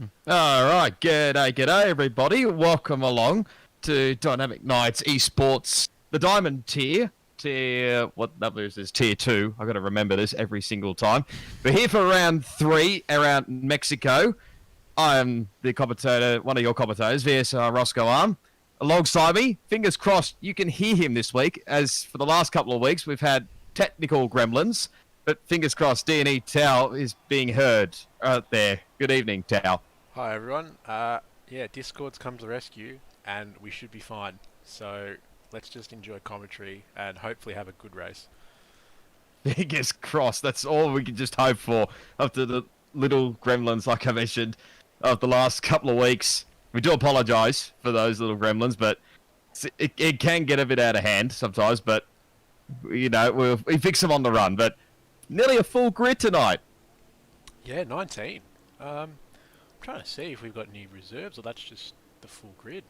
All right, g'day, everybody. Welcome along to Dynamic Nights Esports, the Diamond tier. What number is this? Tier 2. I got to remember this every single time. We're here for round 3 around Mexico. I am the commentator, one of your commentators, VS Roscoe Arm. Alongside me, fingers crossed, you can hear him this week, as for the last couple of weeks we've had technical gremlins, but fingers crossed, DNE Tao is being heard out there. Good evening, Tao. Hi everyone. Yeah, Discord's come to the rescue, and we should be fine. So let's just enjoy commentary and hopefully have a good race. Fingers crossed. That's all we can just hope for after the little gremlins, like I mentioned, of the last couple of weeks. We do apologise for those little gremlins, but it can get a bit out of hand sometimes. But you know, we fix them on the run. But nearly a full grid tonight. Yeah, 19. I'm trying to see if we've got any reserves, or that's just the full grid.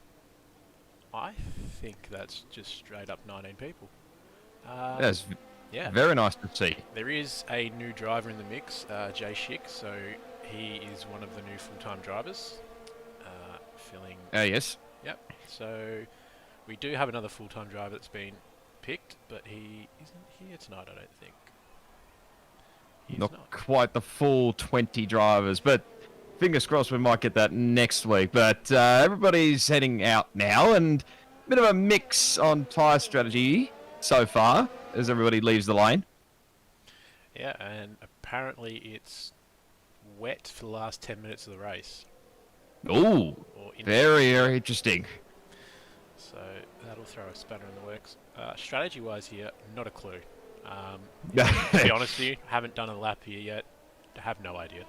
I think that's just straight up 19 people. That's Yeah, very nice to see. there is a new driver in the mix, Jay Schick, so he is one of the new full-time drivers. Filling. Oh yes. Yep. So we do have another full-time driver that's been picked, but he isn't here tonight, I don't think. He's Not quite the full 20 drivers, but fingers crossed we might get that next week. But everybody's heading out now, and a bit of a mix on tyre strategy so far as everybody leaves the lane. Yeah, and apparently it's wet for the last 10 minutes of the race. Ooh, Or in very interesting. So that'll throw a spanner in the works. Strategy-wise here, not a clue. To be honest with you, haven't done a lap here yet. Have no idea.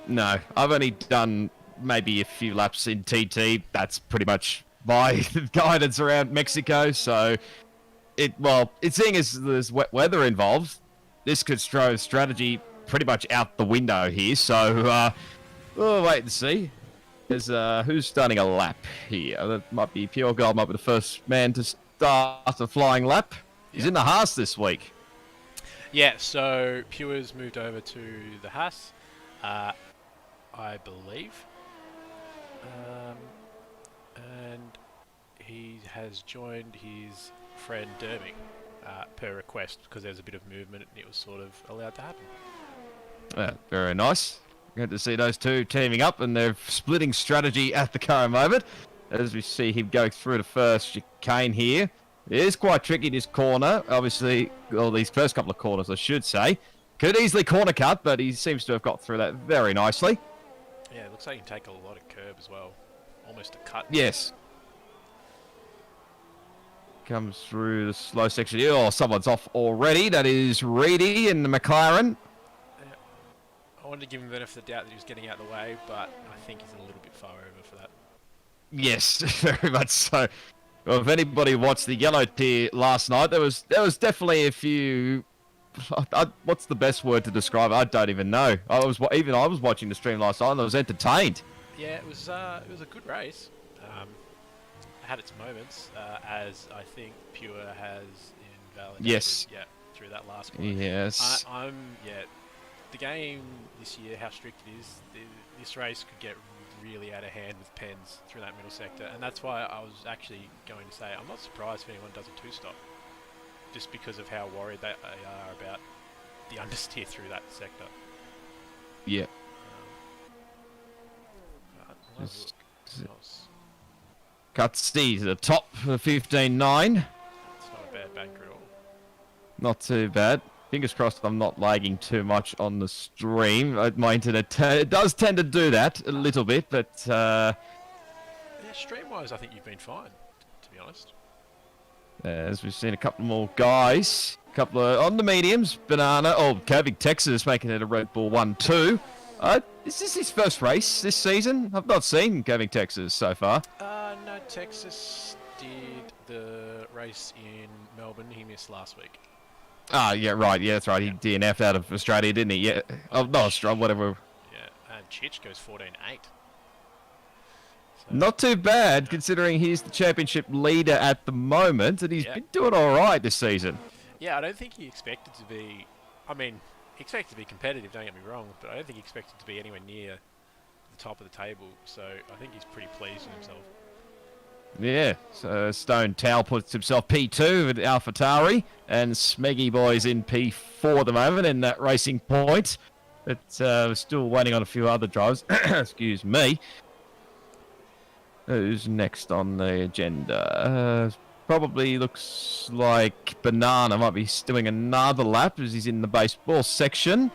No, I've only done maybe a few laps in TT. That's pretty much my guidance around Mexico. So, it's seeing as there's wet weather involved, this could throw strategy pretty much out the window here. So, we'll wait and see. There's who's starting a lap here? That might be Pure Gold. Might be the first man to start a flying lap. He's in the Haas this week. Yeah, so Pure's moved over to the Haas, I believe. And he has joined his friend Derby per request, because there's a bit of movement and it was sort of allowed to happen. Very nice. Good to see those two teaming up, and they're splitting strategy at the current moment. As we see him go through the first chicane here. It is quite tricky, this corner. Obviously, well, these first couple of corners, I should say. Could easily corner cut, but he seems to have got through that very nicely. Yeah, it looks like he can take a lot of curb as well. Almost a cut. Yes. Comes through the slow section here. Oh, someone's off already. That is Reedy in the McLaren. I wanted to give him the benefit of the doubt that he was getting out of the way, but I think he's a little bit far over for that. Yes, very much so. Well, if anybody watched the yellow tier last night, there was definitely a few. What's the best word to describe it? I don't even know. I was watching the stream last night, and I was entertained. Yeah, it was a good race. It had its moments, as I think Pure has invalidated. Yes. Yeah, through that last corner. Yes. The game this year, how strict it is, this race could get really out of hand with pens through that middle sector, and that's why I was actually going to say I'm not surprised if anyone does a two-stop, just because of how worried they are about the understeer through that sector. Yeah. Else. Cuts to the top for 15.9. It's not a bad banker at all. Not too bad. Fingers crossed I'm not lagging too much on the stream. My internet it does tend to do that a little bit, but... Yeah, stream-wise, I think you've been fine, to be honest. As we've seen a couple more guys. A couple on the mediums. Banana. Oh, Curving Texas making it a Red Bull 1-2. Is this his first race this season? I've not seen Curving Texas so far. No, Texas did the race in Melbourne. He missed last week. Ah, yeah, right. Yeah, that's right. He DNF'd out of Australia, didn't he? Yeah. Oh, no, Australia, whatever. Yeah, and Chich goes 14-8. So, not too bad, considering he's the championship leader at the moment, and he's been doing all right this season. Yeah, I don't think he expected to be... I mean, he expected to be competitive, don't get me wrong, but I don't think he expected to be anywhere near the top of the table, so I think he's pretty pleased with himself. Yeah, so Stone Towel puts himself P2 with AlphaTauri, and Smeggy Boy's in P4 at the moment in that racing point. But we're still waiting on a few other drives. Excuse me. Who's next on the agenda? Probably looks like Banana might be doing another lap as he's in the baseball section.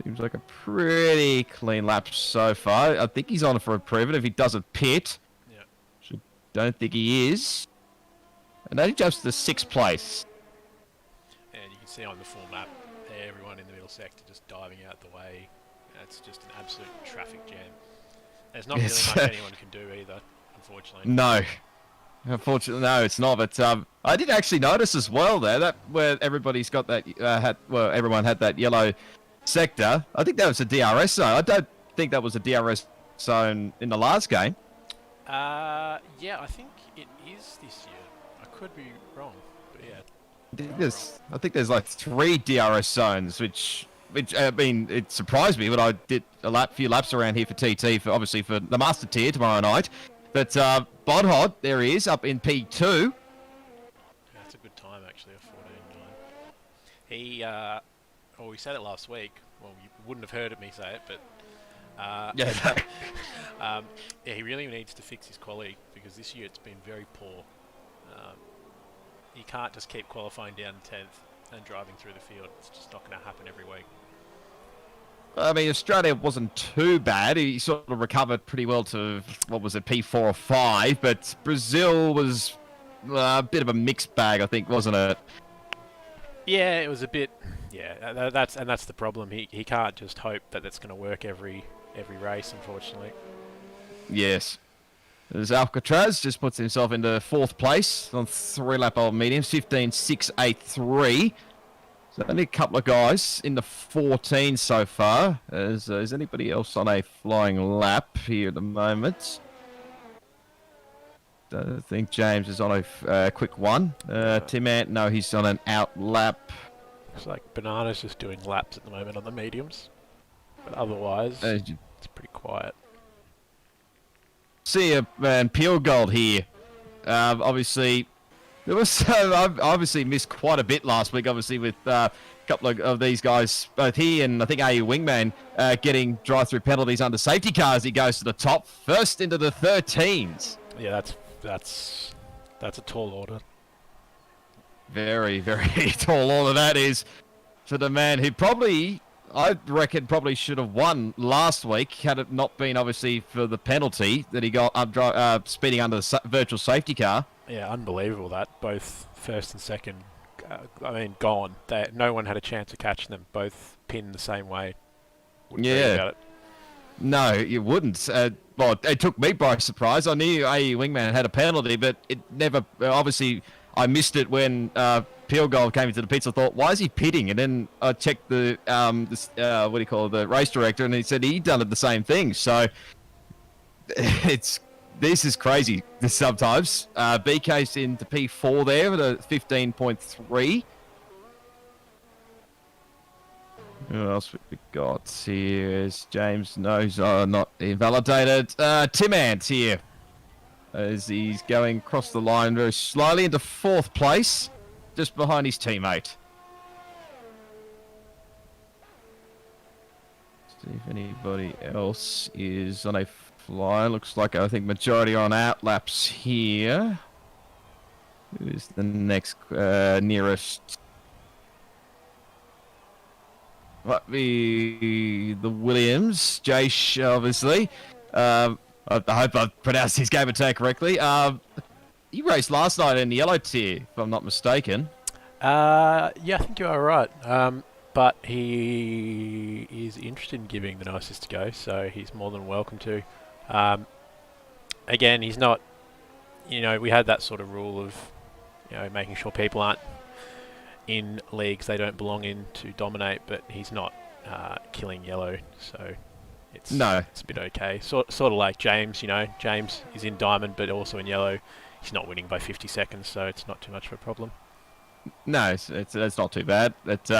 Seems like a pretty clean lap so far. I think he's on for improvement if he doesn't pit. Yeah. Don't think he is. And then he jumps to the 6th place. And you can see on the full map, everyone in the middle sector just diving out the way. It's just an absolute traffic jam. There's not really much anyone can do either, unfortunately. No. Unfortunately, no, it's not. But I did actually notice as well there that where everybody's got that everyone had that yellow sector. I think that was a DRS zone. I don't think that was a DRS zone in the last game. Yeah, I think it is this year. I could be wrong, but yeah. I think there's like 3 DRS zones, which I mean, it surprised me. But I did few laps around here for TT, obviously for the Master Tier tomorrow night. But Bodhod, there he is, up in P2. That's a good time actually, a 14.9. He we said it last week. Well, you wouldn't have heard me say it, but yeah, he really needs to fix his quality because this year it's been very poor. He can't just keep qualifying down 10th and driving through the field. It's just not going to happen every week. I mean, Australia wasn't too bad. He sort of recovered pretty well to, what was it, P4 or 5. But Brazil was a bit of a mixed bag, I think, wasn't it? Yeah, it was a bit. Yeah, that's the problem. He can't just hope that it's going to work every race, unfortunately. Yes. As Alcatraz just puts himself into 4th place on 3-lap old mediums, 15.683. So only a couple of guys in the 14 so far. Is anybody else on a flying lap here at the moment? Don't think James is on a quick one. Tim Ant, no, he's on an out lap. Looks like Banana's just doing laps at the moment on the mediums. But otherwise, it's pretty quiet. See a man, Pure Gold here. Obviously, there was obviously missed quite a bit last week. Obviously, with a couple of these guys, both he and I think AU Wingman, getting drive-through penalties under safety cars. He goes to the top, first into the 13s. Yeah, that's a tall order. Very, very tall order that is for the man who probably, I reckon, probably should have won last week had it not been obviously for the penalty that he got speeding under the virtual safety car. Yeah, unbelievable that. Both first and second, gone. No one had a chance of catching them. Both pinned the same way. Wouldn't read about it. No, you wouldn't. Well, it took me by surprise. I knew AE Wingman had a penalty, but it never, obviously, I missed it when Peel Gold came into the pits. I thought, why is he pitting? And then I checked the the race director, and he said he'd done it the same thing. So this is crazy sometimes. BK's into P4 there with a 15.3. Who else we got here? Is James? No, he's not invalidated. Tim Ant here. As he's going across the line very slowly into 4th place, just behind his teammate. See if anybody else is on a fly. Looks like I think majority are on out laps here. Who's the next nearest? Might be the Williams, Jace, obviously. I hope I've pronounced his game attack correctly. He raced last night in the yellow tier, if I'm not mistaken. Yeah, I think you are right. But he is interested in giving the nicest a go, so he's more than welcome to. Again, he's not, we had that sort of rule of, making sure people aren't in leagues they don't belong in to dominate, but he's not killing yellow, so it's a bit okay. Sort of like James, James is in diamond but also in yellow. He's not winning by 50 seconds, so it's not too much of a problem. No, it's not too bad. But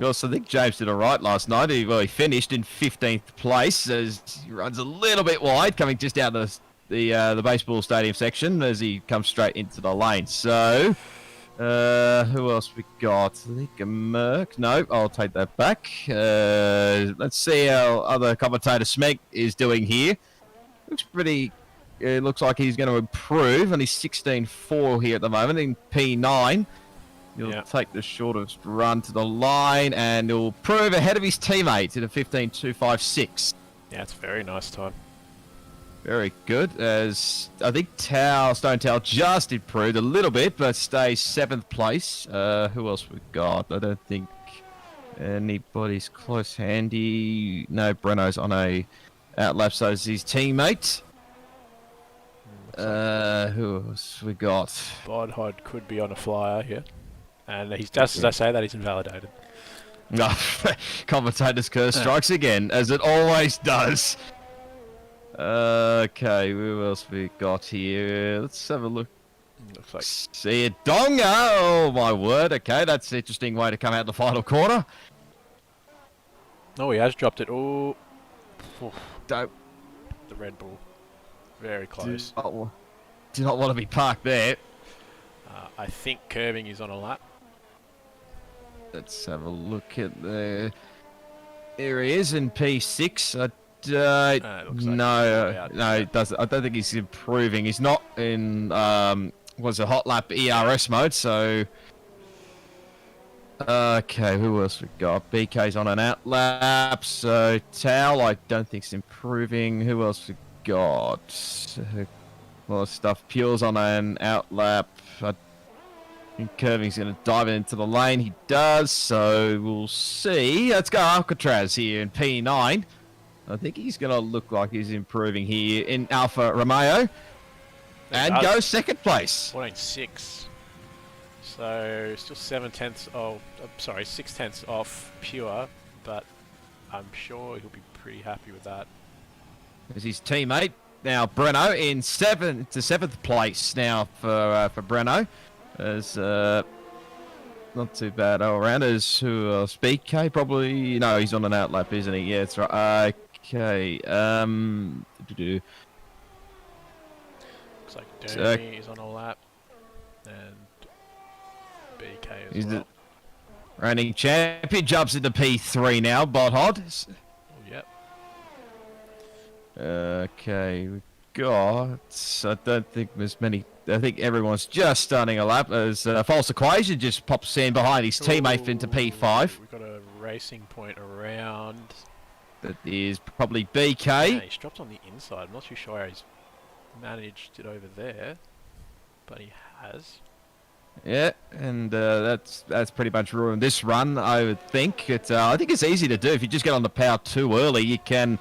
course, I think James did all right last night. He finished in 15th place as he runs a little bit wide, coming just out of the baseball stadium section as he comes straight into the lane. So, who else we got? I think a Merc. No, I'll take that back. Let's see how other commentator Smeg is doing here. Looks pretty. It looks like he's going to improve, and he's 16.4 here at the moment in P9. He'll take the shortest run to the line, and he'll prove ahead of his teammates in a 15.256. Yeah, it's a very nice time. Very good, as I think Stone Towel just improved a little bit, but stays 7th place. Who else we got? I don't think anybody's close handy. No, Breno's on a outlap, so is his teammate. Who else we got? Bodhod could be on a flyer here. And he's just as I say that, he's invalidated. No, commentator's curse strikes again, as it always does. Okay, who else we got here? Let's have a look. Looks like See it, Donga! Oh my word! Okay, that's an interesting way to come out the final corner. he has dropped it. Oh, Don't the Red Bull, very close. do not want to be parked there. I think curving is on a lap. Let's have a look at the. Here he is in P6. No, it doesn't. I don't think he's improving. He's not in hot lap ERS mode. So, okay, who else we got? BK's on an out lap. So Tao, I don't think he's improving. Who else we got? A lot of stuff. Pure's on an out lap. I think Curving's going to dive into the lane. He does, so we'll see. Let's go Alcatraz here in P9. I think he's going to look like he's improving here in Alfa Romeo. And go 2nd place. 14.6. So still 6 tenths off Pure, but I'm sure he'll be pretty happy with that. There's his teammate. Now Breno in 7th place now for Breno. As not too bad all around. As who else? BK probably. No, he's on an outlap, isn't he? Yeah, that's right. Okay. Looks like Dermy is on a lap, and BK as well. Reigning champion jumps into P3 now. Bodhod. Yep. Okay, we got. I don't think there's many. I think everyone's just starting a lap as False Equation just pops in behind his teammate into P5. We've got a racing point around. That is probably BK. Yeah, he's dropped on the inside. I'm not too sure how he's managed it over there, but he has. Yeah, and that's pretty much ruined this run, I would think. I think it's easy to do. If you just get on the power too early, you can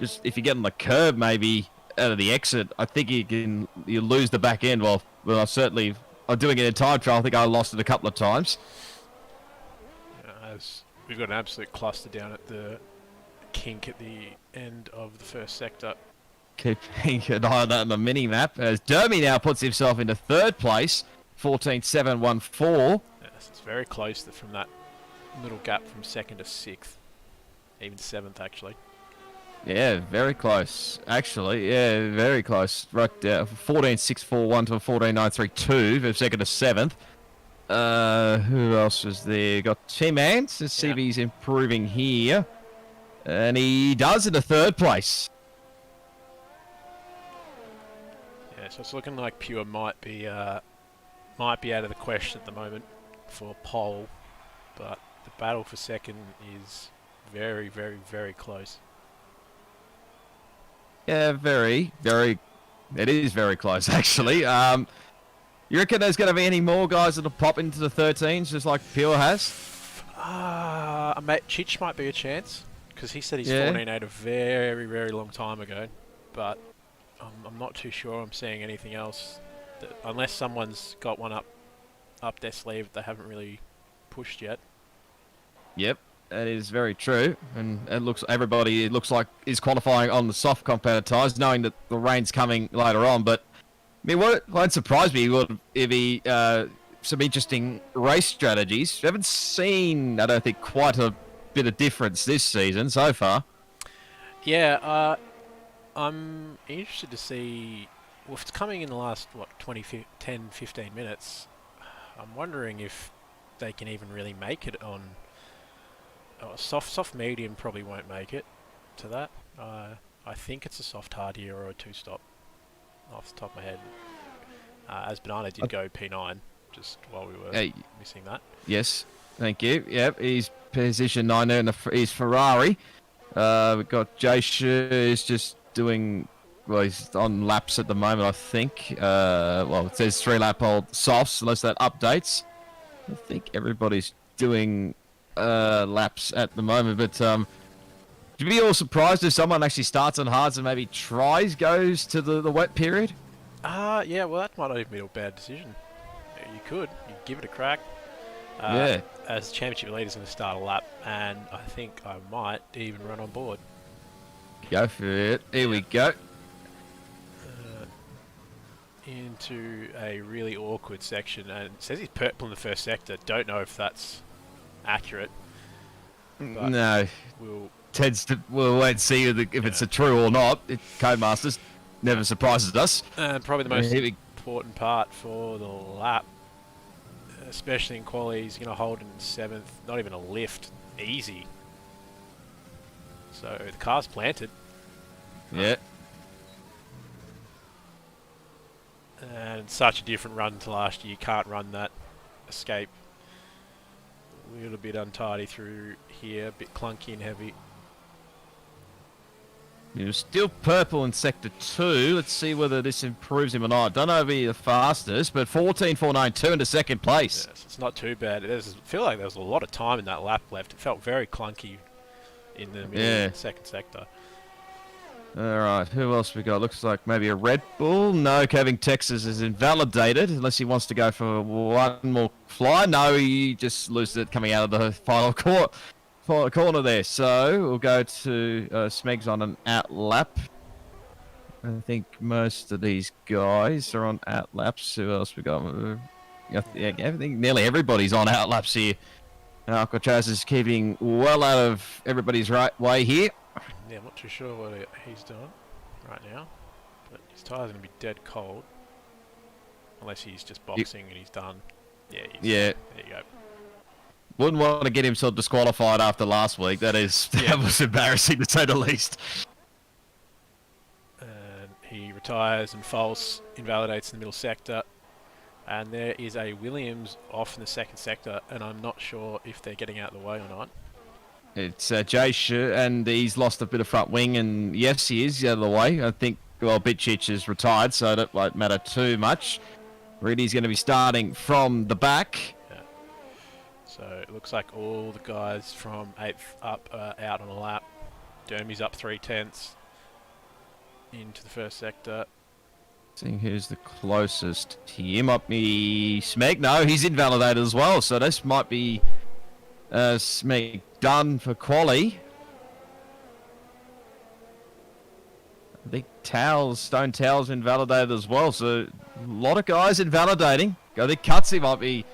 just, if you get on the curb maybe out of the exit, I think you lose the back end. Well, I'm doing it in time trial. I think I lost it a couple of times. As we've got an absolute cluster down at the kink at the end of the first sector. Keeping an eye on that on the mini-map, as Dermy now puts himself into 3rd place, 14.714. Yes, it's very close from that little gap from 2nd to 6th, even 7th actually. Yeah, very close. Actually, yeah, very close. Right down, 14.641 to 14.932 from 2nd to 7th. Who else is there? Got Tim Ants. Let's see if he's improving here. And he does in the 3rd place. Yeah, so it's looking like Pure might be out of the question at the moment for pole, but the battle for 2nd is very, very, very close. Yeah, very, very. It is very close, actually. You reckon there's going to be any more guys that'll pop into the 13s, just like Pure has? Mate, Chich might be a chance, because he said he's 14.8 a very, very long time ago. But I'm not too sure I'm seeing anything else, unless someone's got one up their sleeve that they haven't really pushed yet. Yep. That is very true, and it looks like is qualifying on the soft compounded tyres, knowing that the rain's coming later on. But I mean, what won't surprise me if he some interesting race strategies. We haven't seen, I don't think, quite a bit of difference this season so far. Yeah, I'm interested to see. Well, if it's coming in the last, 10, 15 minutes, I'm wondering if they can even really make it on. Oh, soft medium probably won't make it to that. I think it's a soft hard here or a two-stop off the top of my head. As Banana did go P9 just while we were missing that. Yes, thank you. Yep, he's position 9 there in his Ferrari. We've got Jashu is just doing, well, he's on laps at the moment, I think. Well, it says 3-lap old softs, unless that updates. I think everybody's doing laps at the moment, but would you be all surprised if someone actually starts on hards and maybe goes to the wet period? Yeah, well, that might not even be a bad decision. You could give it a crack. Yeah. As championship leader's going to start a lap, and I think I might even run on board. Go for it. Here we go. Into a really awkward section, and it says he's purple in the first sector. Don't know if that's accurate. No. We'll wait and see if it's a true or not. Codemasters never surprises us. And probably the most important part for the lap, especially in quali, he's going to hold in 7th. Not even a lift. Easy. So the car's planted. Yeah. And such a different run to last year. You can't run that escape. A little bit untidy through here. A bit clunky and heavy. He was still purple in Sector 2. Let's see whether this improves him or not. Don't know if he's the fastest, but 14.492 into second place. Yes, it's not too bad. I feel like there was a lot of time in that lap left. It felt very clunky in the middle of the second sector. Alright, who else we got? Looks like maybe a Red Bull. No, Kevin Texas is invalidated, unless he wants to go for one more fly. No, he just loses it coming out of the final corner there. So we'll go to Smegs on an out lap. I think most of these guys are on out laps. Who else we got? Yeah, I think nearly everybody's on out laps here. Alcatraz is keeping well out of everybody's right way here. Yeah, I'm not too sure what he's doing right now, but his tyre's going to be dead cold. Unless he's just boxing and he's done. Yeah, there you go. Wouldn't want to get himself disqualified after last week. That was embarrassing to say the least. And he retires and false invalidates in the middle sector. And there is a Williams off in the second sector, and I'm not sure if they're getting out of the way or not. It's Jashu, and he's lost a bit of front wing, and yes, he is out of the way. I think, well, Bitchich is retired, so that won't matter too much. Reedy's going to be starting from the back. Yeah. So it looks like all the guys from 8th up are out on a lap. Dermy's up 3/10 into the first sector. Seeing who's the closest here. Might be Smeg. No, he's invalidated as well, so this might be Smeg done for quali. I think Stone Towels invalidated as well, so a lot of guys invalidating. I think Cutsy might be,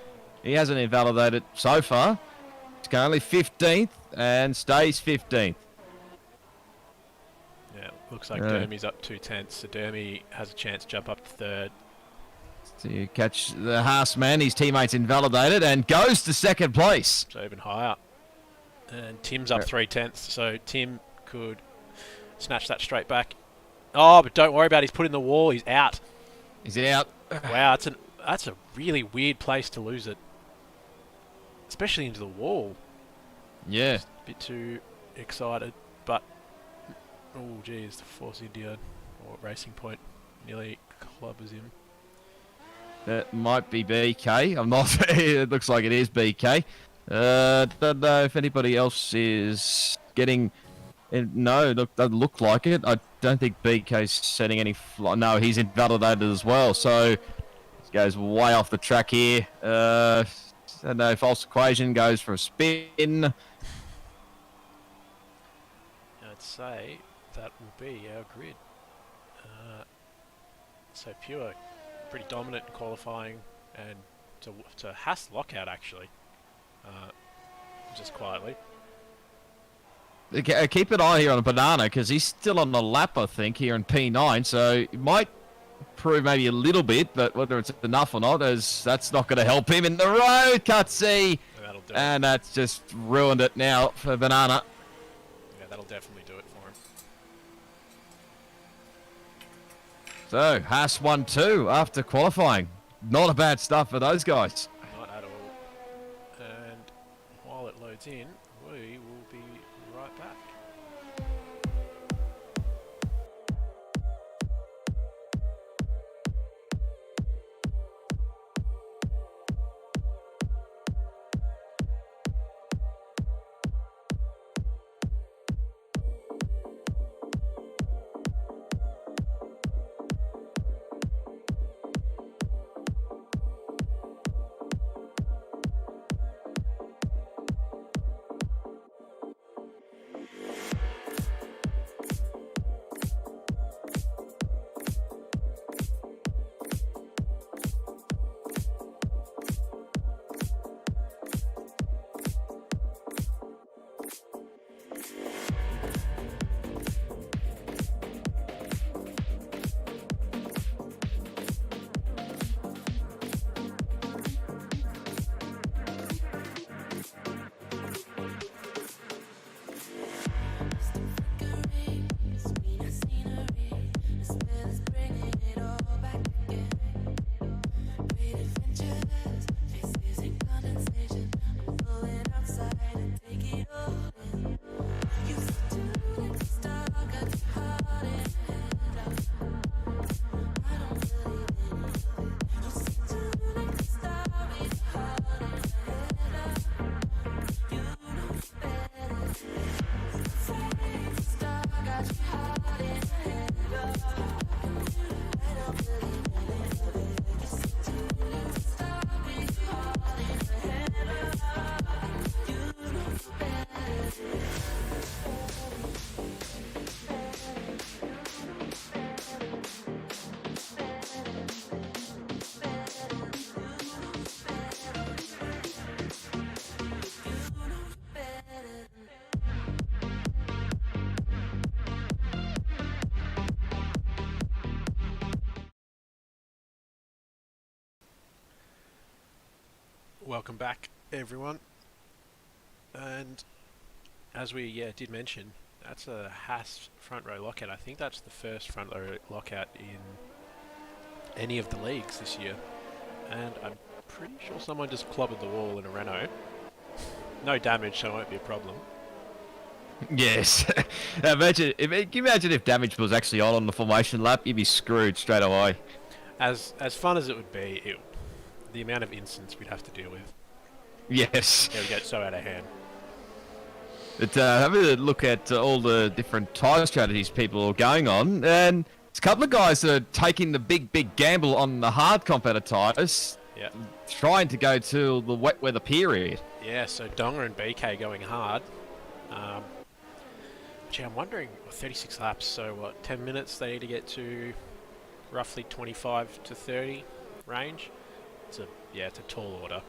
he hasn't invalidated so far. He's currently 15th and stays 15th. Yeah, looks like Dermy's up 2/10, so Dermy has a chance to jump up to 3rd. So you catch the Haas man, his teammates invalidated, and goes to second place. So even higher. And Tim's up 3/10, so Tim could snatch that straight back. Oh, but don't worry about it, he's put in the wall, he's out. He's out. Wow, that's a really weird place to lose it. Especially into the wall. Yeah. Just a bit too excited, but... Oh, geez, the Force India or Racing Point nearly clubbers him. That might be BK. I'm not. It looks like it is BK. Don't know if anybody else is getting. No, doesn't look like it. I don't think BK's setting any. No, he's invalidated as well. So this goes way off the track here. No, false equation goes for a spin. I'd say that will be our grid. So Pure, pretty dominant in qualifying and to Haas lockout actually, just quietly. Keep an eye here on Banana, because he's still on the lap, I think, here in P9, so it might prove maybe a little bit, but whether it's enough or not, as that's not going to help him in the road, Cutsy. And that'll do And that's just ruined it now for Banana. Yeah, that'll definitely do it for him. So, Haas 1-2 after qualifying. Not a bad start for those guys. Not at all. And while it loads in, we will be right back. Welcome back, everyone. And as we did mention, that's a Haas front row lockout. I think that's the first front row lockout in any of the leagues this year. And I'm pretty sure someone just clobbered the wall in a Renault. No damage, so it won't be a problem. Yes. Can you imagine if damage was actually on the formation lap? You'd be screwed straight away. As fun as it would be, the amount of incidents we'd have to deal with. Yes. It would get so out of hand. But have a look at all the different tyre strategies people are going on, and there's a couple of guys that are taking the big gamble on the hard competitor tyres, trying to go to the wet weather period. Yeah, so Donga and BK going hard. Gee, I'm wondering, 36 laps, so what, 10 minutes they need to get to roughly 25 to 30 range? It's a tall order.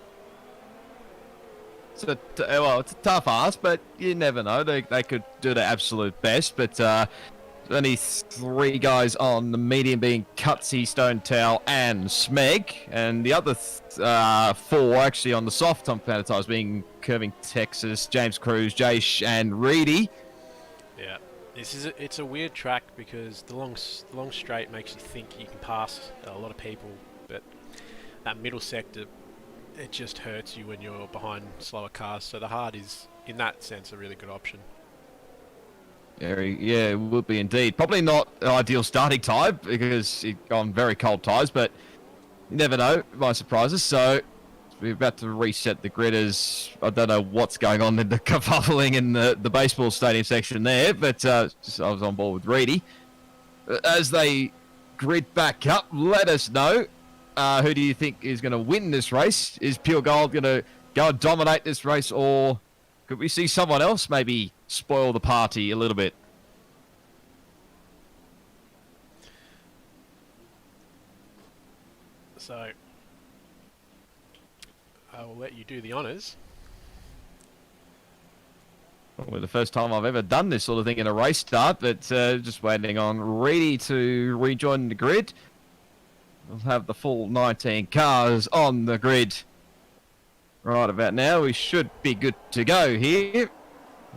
It's a tough ask, but you never know. They could do their absolute best, but only 3 guys on the medium, being Cutsy, Stone Towel, and Smeg, and the other 4 actually on the soft competitor tyres, being Curving Texas, James Cruz, Jace, and Reedy. Yeah, it's a weird track because the long straight makes you think you can pass a lot of people, but that middle sector, it just hurts you when you're behind slower cars. So the hard is, in that sense, a really good option. Yeah, it would be indeed. Probably not an ideal starting time because it's on very cold tyres, but you never know. It might surprise us. So we're about to reset the grid, as I don't know what's going on in the kerfuffling in the baseball stadium section there, but I was on board with Reedy. As they grid back up, let us know. Who do you think is going to win this race? Is Pure Gold going to go and dominate this race, or could we see someone else maybe spoil the party a little bit? So I will let you do the honours. Well, the first time I've ever done this sort of thing in a race start, but just waiting on Reedy to rejoin the grid. We'll have the full 19 cars on the grid right about now. We should be good to go here.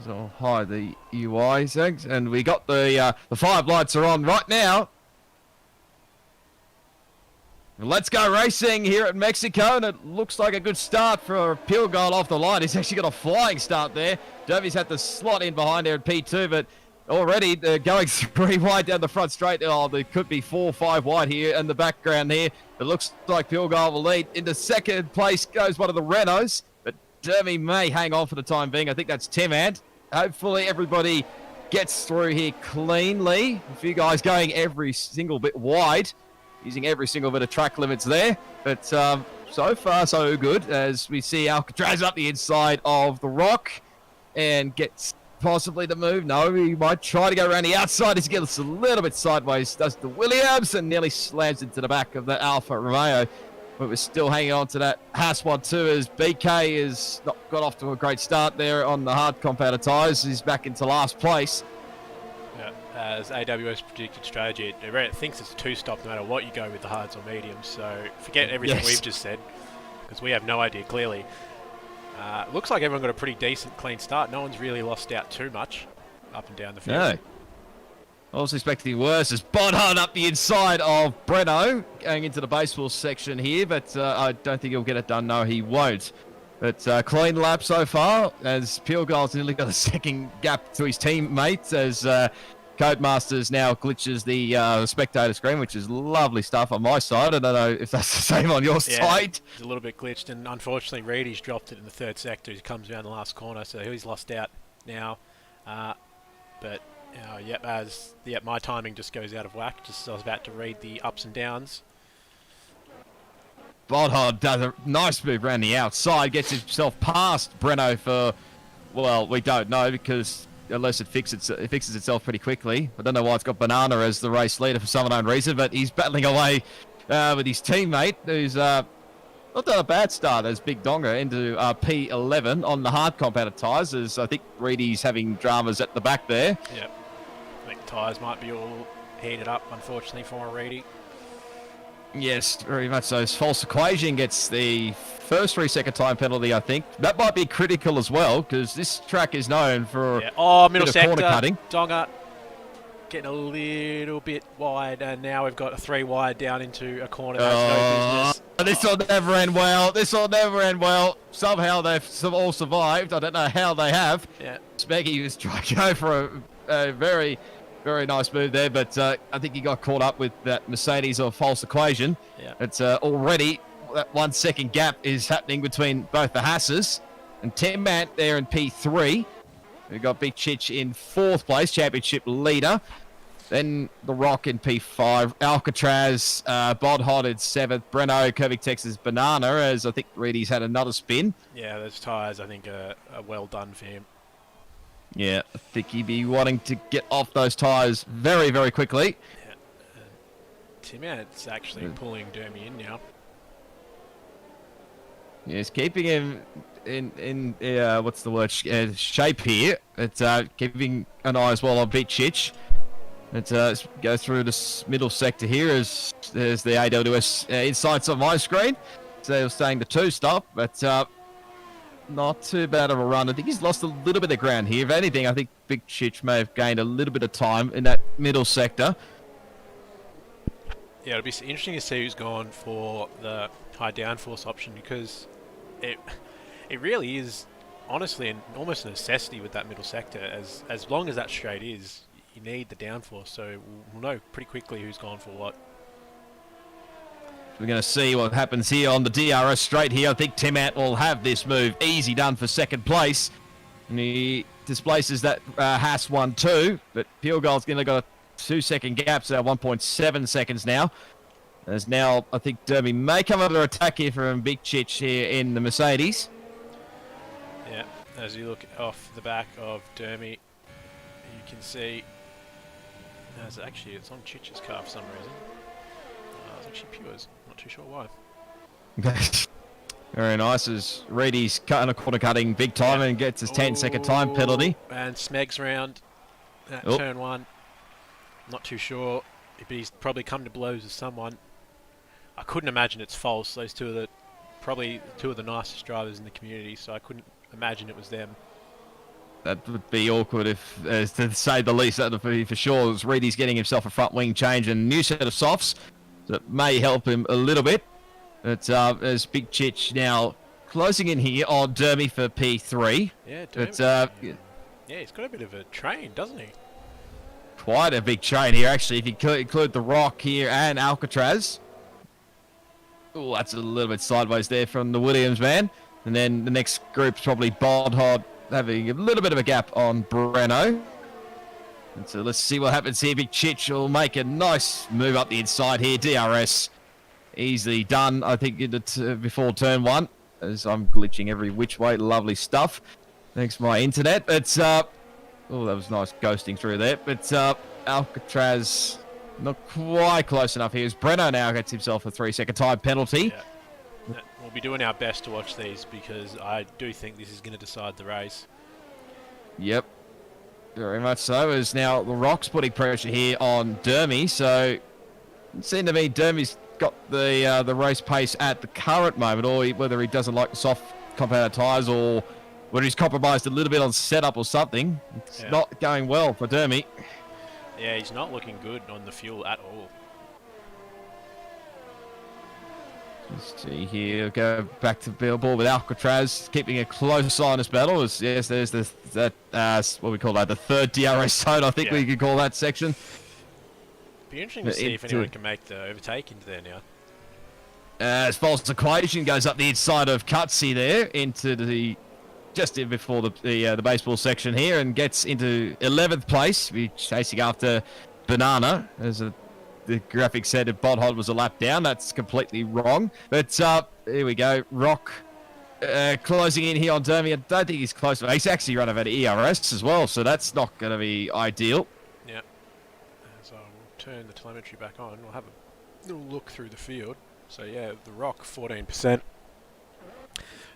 So I'll hide the UI segs, and we got the 5 lights are on right now. Let's go racing here at Mexico, and it looks like a good start for Pilgol off the line. He's actually got a flying start there. Derby's had to slot in behind there at P2, but already they're going 3 wide down the front straight. Oh, there could be 4, 5 wide here in the background here. It looks like Pilgol will lead. Into second place goes one of the Renaults, but Derby may hang on for the time being. I think that's Timant. Hopefully everybody gets through here cleanly. A few guys going every single bit wide, using every single bit of track limits there. But so far, so good, as we see Alcatraz up the inside of the rock and gets possibly the move. No, he might try to go around the outside. He gets a little bit sideways, does the Williams, and nearly slams into the back of the Alfa Romeo. But we're still hanging on to that Haas 1-2 as BK has not got off to a great start there on the hard compounder tyres. He's back into last place. Yeah, as AWS predicted strategy, it thinks it's a 2-stop no matter what you go with the hards or mediums. So forget everything we've just said, because we have no idea clearly. Looks like everyone got a pretty decent, clean start. No one's really lost out too much up and down the field. No. I was expecting worse as Bonhard up the inside of Breno going into the baseball section here, but I don't think he'll get it done. No, he won't. But clean lap so far, as Pilgol's nearly got a second gap to his teammates, as Codemasters now glitches the spectator screen, which is lovely stuff on my side. I don't know if that's the same on your side. It's a little bit glitched, and unfortunately Reedy's dropped it in the 3rd sector. He comes around the last corner, so he's lost out now. But my timing just goes out of whack. Just as I was about to read the ups and downs. Bodhard does a nice move around the outside, gets himself past Breno for, well, we don't know, because unless it fixes itself pretty quickly. I don't know why it's got Banana as the race leader for some unknown reason, but he's battling away with his teammate, who's not done a bad start as Big Donga into P11 on the hard compounded tyres, as I think Reedy's having dramas at the back there. Yep. I think the tyres might be all heated up, unfortunately, for Reedy. Yes, very much so. False Equation gets the first 3-second time penalty, I think. That might be critical as well, because this track is known for middle sector, corner cutting. Donga getting a little bit wide, and now we've got a 3 wide down into a corner. That's no business. This will never end well. This will never end well. Somehow they've all survived. I don't know how they have. Yeah. Speggy was trying to go for a very, very nice move there, but I think he got caught up with that Mercedes or False Equation. Yeah. It's already that 1 second gap is happening between both the Hasses. And Tim Mant there in P3. We've got Big Chich in 4th place, championship leader. Then The Rock in P5, Alcatraz, Bodhod in 7th, Breno, Curving Texas, Banana, as I think Reedy's had another spin. Yeah, those tyres, I think, are well done for him. Yeah, I think he'd be wanting to get off those tyres very, very quickly. Yeah. Tim Ant's actually pulling Dermy in now. Yes, keeping him in what's the word, shape here. It's keeping an eye as well on Big Chich. Let's go through this middle sector here as there's the AWS insights on my screen. So they're saying the 2-stop, but not too bad of a run. I think he's lost a little bit of ground here. If anything, I think Big Chich may have gained a little bit of time in that middle sector. Yeah, it'll be interesting to see who's gone for the high downforce option, because it really is honestly almost a necessity with that middle sector. As long as that straight is, you need the downforce, so we'll know pretty quickly who's gone for what. We're going to see what happens here on the DRS straight here. I think Tim Ant will have this move easy done for 2nd place. And he displaces that Haas 1-2, but Pilgol's going to got a 2-second gap, so 1.7 seconds now. As now, I think Derby may come under attack here from Big Chich here in the Mercedes. Yeah, as you look off the back of Dermy, you can see it's on Chich's car for some reason. It's actually Pure's. Not too sure why. Very nice as Reedy's cutting a corner cutting big time and gets his 10-second time penalty. And Smeg's round at turn 1. Not too sure, but he's probably come to blows with someone. I couldn't imagine it's false. Those probably two of the nicest drivers in the community, so I couldn't imagine it was them. That would be awkward if, to say the least. That would be for sure. As Reedy's getting himself a front wing change and a new set of softs that may help him a little bit. But as Big Chich now closing in here on Dermy for P3. Yeah, Dermy. Yeah, he's got a bit of a train, doesn't he? Quite a big train here, actually, if you include the Rock here and Alcatraz. Oh, that's a little bit sideways there from the Williams man. And then the next group's probably Bodhod having a little bit of a gap on Breno. And so let's see what happens here. Big Chich will make a nice move up the inside here. DRS easily done, I think, before turn 1. As I'm glitching every which way. Lovely stuff. Thanks to my internet. But, oh, that was nice ghosting through there. But Alcatraz not quite close enough here. As Breno now gets himself a 3-second time penalty. Yeah. We'll be doing our best to watch these because I do think this is going to decide the race. Yep. Very much so. As now the Rock's putting pressure here on Dermy. So it seemed to me Dermy's got the race pace at the current moment, or whether he doesn't like the soft compounded tyres, or whether he's compromised a little bit on setup or something. It's not going well for Dermy. Yeah, he's not looking good on the fuel at all. Let's see here. Go back to Billboard with Alcatraz, keeping a close eye on this battle. As, yes, there's that what we call that, the third DRS zone, I think we could call that section. Be interesting to see if anyone can make the overtake into there now. As false equation goes up the inside of Cutsy there into the just in before the baseball section here and gets into 11th place. We're chasing after Banana as the graphic said if Bodhod was a lap down. That's completely wrong. But here we go. Rock closing in here on Dermy. I don't think he's close. He's actually run over to ERS as well, so that's not going to be ideal. Yeah. So we'll turn the telemetry back on. We'll have a little look through the field. So yeah, the Rock 14%.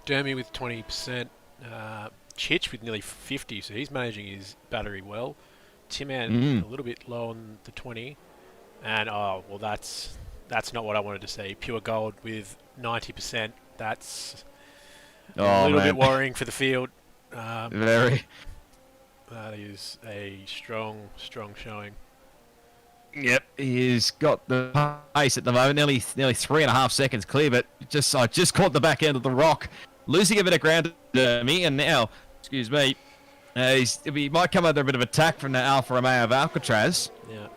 Dermy with 20%. Chich with nearly 50, so he's managing his battery well. Timan a little bit low on the 20. And oh well, that's not what I wanted to see. Pure Gold with 90%. That's a little bit worrying for the field. Very. That is a strong showing. Yep, he's got the pace at the moment, nearly 3.5 seconds clear, but I just caught the back end of the Rock, losing a bit of ground to me, and now, excuse me, he might come under a bit of attack from the Alfa Romeo of Alcatraz. Yeah.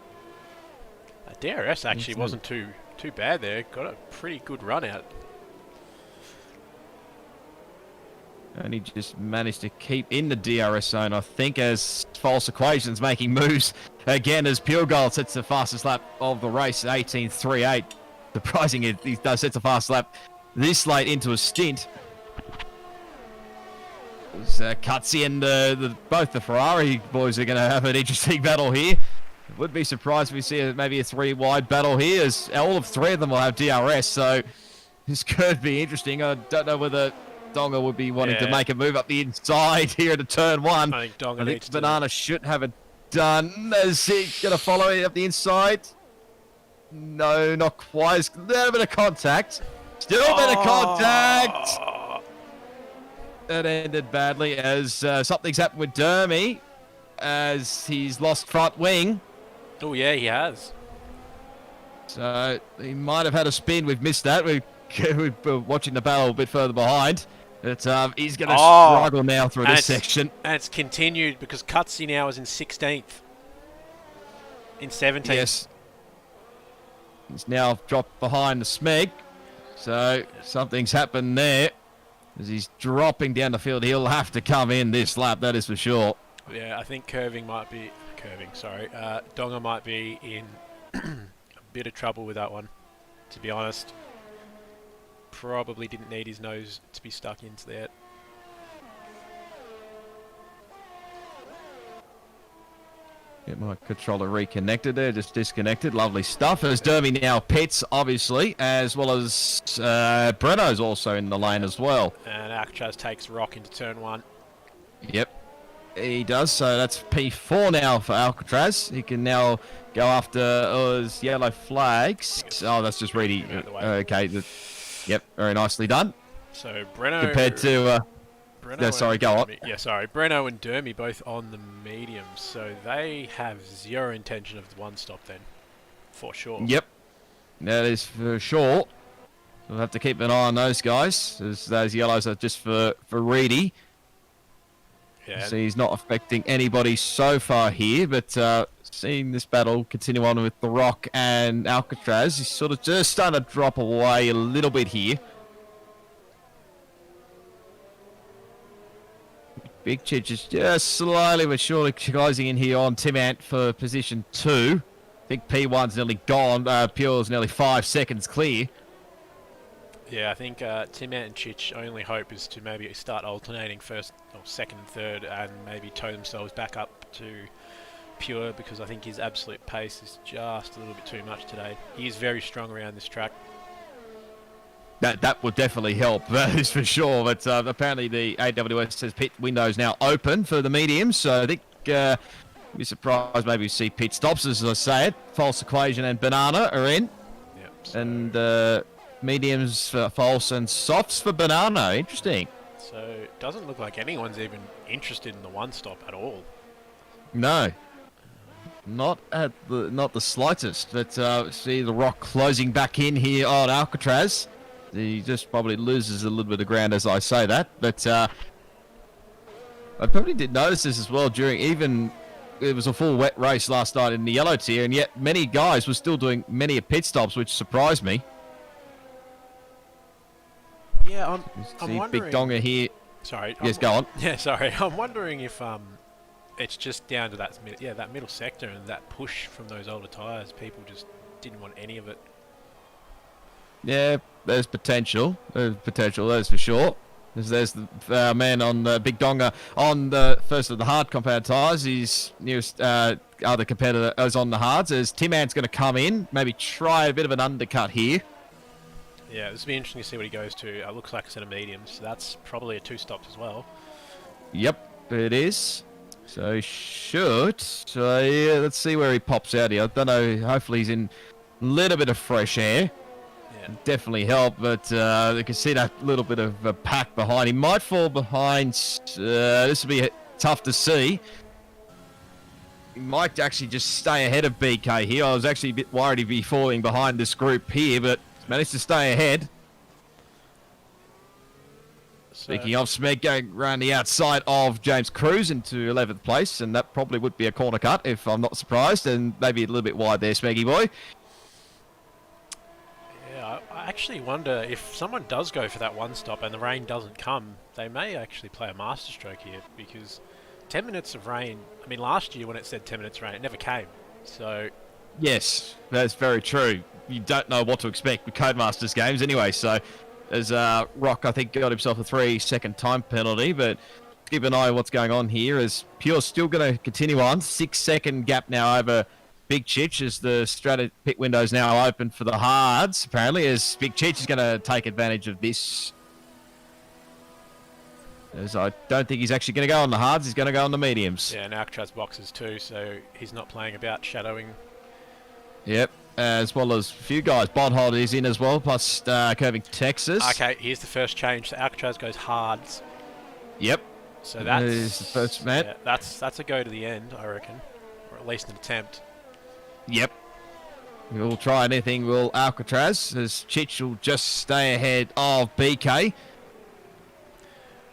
DRS actually wasn't too bad there. Got a pretty good run out. And he just managed to keep in the DRS zone, I think, as False Equations making moves again as Pure Gold sets the fastest lap of the race, 18.38. Surprising he does set the fast lap this late into a stint. Cutsy and both the Ferrari boys are going to have an interesting battle here. Would be surprised if we see maybe a 3-wide battle here, as all of 3 of them will have DRS, so this could be interesting. I don't know whether Donga would be wanting to make a move up the inside here at turn 1. I think Banana should have it done. Is he going to follow it up the inside? No, not quite. A little bit of contact. Still a bit of contact! That ended badly as something's happened with Dermy as he's lost front wing. Oh yeah, he has. So he might have had a spin. We've missed that. We're watching the battle a bit further behind. But he's going to struggle now through this section. And it's continued because Cutsy now is in 16th. In 17th. Yes. He's now dropped behind the Smeg. So something's happened there. As he's dropping down the field, he'll have to come in this lap, that is for sure. Yeah, I think Donga might be in a bit of trouble with that one, to be honest. Probably didn't need his nose to be stuck into that. Get my controller reconnected there, just disconnected. Lovely stuff. As Derby now pits, obviously, as well as Breno's also in the lane as well. And Alcatraz takes Rock into turn 1. Yep, he does. So that's P4 now for Alcatraz. He can now go after his yellow flags. Oh, that's just Reedy. Okay. Yep, very nicely done. So Breno... Compared to... Breno sorry, go on. Yeah, sorry. Breno and Dermy both on the mediums, so they have zero intention of the one-stop then, for sure. Yep, that is for sure. We'll have to keep an eye on those guys, as those yellows are just for Reedy. Yeah. So he's not affecting anybody so far here, but seeing this battle continue on with The Rock and Alcatraz, he's sort of just starting to drop away a little bit here. Big Chich is just slowly but surely closing in here on Tim Ant for position 2. I think P1's nearly gone. Pure's nearly 5 seconds clear. Yeah, I think Tim Ant and Chich only hope is to maybe start alternating first or second and third and maybe tow themselves back up to Pure, because I think his absolute pace is just a little bit too much today. He is very strong around this track. That would definitely help, that is for sure. But apparently the AWS says pit window's now open for the mediums, so I think be surprised maybe we see pit stops, as I say it. False Equation and Banana are in. Yep, so and mediums for false and softs for Banana. Interesting. So it doesn't look like anyone's even interested in the one-stop at all. No. Not the slightest. But see the Rock closing back in here on Alcatraz. He just probably loses a little bit of ground as I say that. But I probably did notice this as well during it was a full wet race last night in the yellow tier, and yet many guys were still doing many pit stops, which surprised me. Yeah, I'm wondering... Big Donga here. Sorry. Yes, go on. Yeah, sorry. I'm wondering if it's just down to that middle sector and that push from those older tyres. People just didn't want any of it. Yeah, there's potential. There's potential, that's for sure. There's the man on the Big Donga on the first of the hard compound tyres. His nearest other competitor is on the hards. As Tim Ant's going to come in, maybe try a bit of an undercut here. Yeah, this will be interesting to see what he goes to. Looks like a set of mediums, so that's probably a 2 stops as well. Yep, it is. So he should. So yeah, let's see where he pops out here. I don't know. Hopefully he's in a little bit of fresh air. Yeah. Definitely help, but you can see that little bit of a pack behind. He might fall behind. This will be tough to see. He might actually just stay ahead of BK here. I was actually a bit worried he'd be falling behind this group here, but managed to stay ahead. Speaking of, Smeg going around the outside of James Cruz into 11th place, and that probably would be a corner cut if I'm not surprised, and maybe a little bit wide there, Smeggy boy. Yeah, I actually wonder if someone does go for that one stop and the rain doesn't come, they may actually play a masterstroke here, because 10 minutes of rain, I mean last year when it said 10 minutes of rain, it never came, so... Yes, that's very true. You don't know what to expect with Codemasters games anyway, so as Rock, I think, got himself a 3-second time penalty, but keep an eye on what's going on here, as Pure's still going to continue on. 6-second gap now over Big Chich, as the strata pit window is now open for the hards, apparently, as Big Chich is going to take advantage of this. As I don't think he's actually going to go on the hards, he's going to go on the mediums. Yeah, and Alcatraz boxes too, so he's not playing about shadowing. Yep. As well as a few guys. Bondhold is in as well, plus Curving Texas. Okay, here's the first change. So Alcatraz goes hards. Yep. So that's the first man. Yeah, that's a go to the end, I reckon, or at least an attempt. Yep. We'll try anything, will Alcatraz, as Chich will just stay ahead of BK.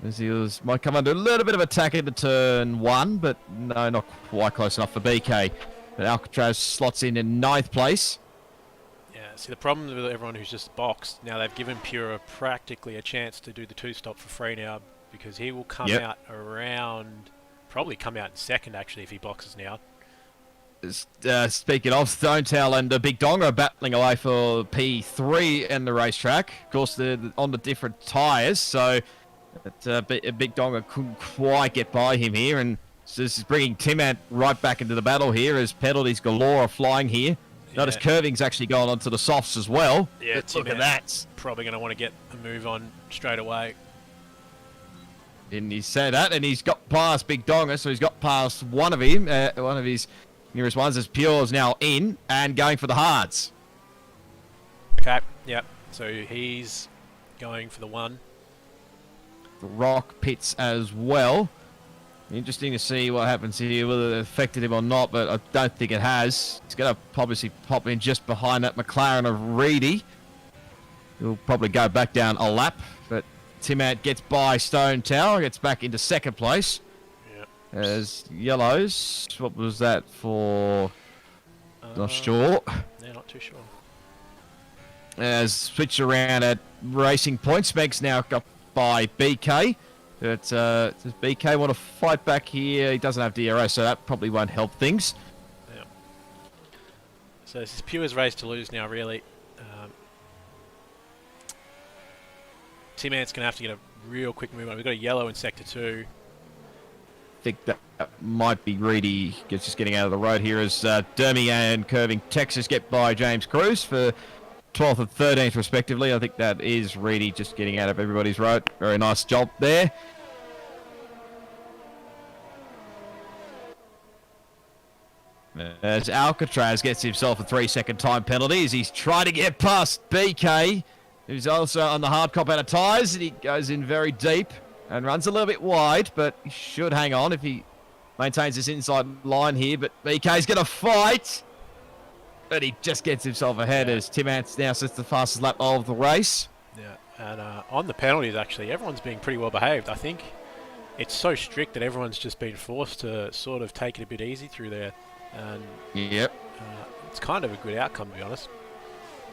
As he might come under a little bit of attack into turn 1, but no, not quite close enough for BK. But Alcatraz slots in 9th place. Yeah, see the problem with everyone who's just boxed, now they've given Pura practically a chance to do the 2-stop for free now, because he will come out around, probably come out in second actually if he boxes now. Speaking of, Stone Tail and Big Dong are battling away for P3 in the racetrack. Of course, they're on the different tyres, so Big Dong couldn't quite get by him here, and So this is bringing Timant right back into the battle here as penalties galore are flying here. Notice Curving's actually gone onto the softs as well. Yeah, look at that. Probably going to want to get a move on straight away. Didn't he say that? And he's got past Big Donga, so he's got past one of his nearest ones as Pure's now in and going for the hards. Okay, yep. So he's going for the one. The Rock pits as well. Interesting to see what happens here, whether it affected him or not, but I don't think it has. He's going to obviously pop in just behind that McLaren of Reedy. He'll probably go back down a lap, but Timant gets by Stone Tower, gets back into second place. Yep. As Yellows, what was that for? Not sure. Yeah, not too sure. As switch around at Racing Point, Smeg's now got by BK. But does BK want to fight back here? He doesn't have DRS, so that probably won't help things. Yeah. So this is Pure's race to lose now, really. Timant's going to have to get a real quick move on. We've got a yellow in Sector 2. I think that might be Reedy just getting out of the road here as Dermy and Curving Texas get by James Cruz for 12th and 13th respectively. I think that is Reedy just getting out of everybody's road. Very nice job there. As Alcatraz gets himself a 3-second time penalty as he's trying to get past BK, who's also on the hard cop out of tyres, and he goes in very deep and runs a little bit wide, but he should hang on if he maintains this inside line here. But BK's going to fight, but he just gets himself ahead as Timant now sets the fastest lap of the race. Yeah, and on the penalties, actually, everyone's being pretty well behaved. I think it's so strict that everyone's just been forced to sort of take it a bit easy through there. And it's kind of a good outcome, to be honest.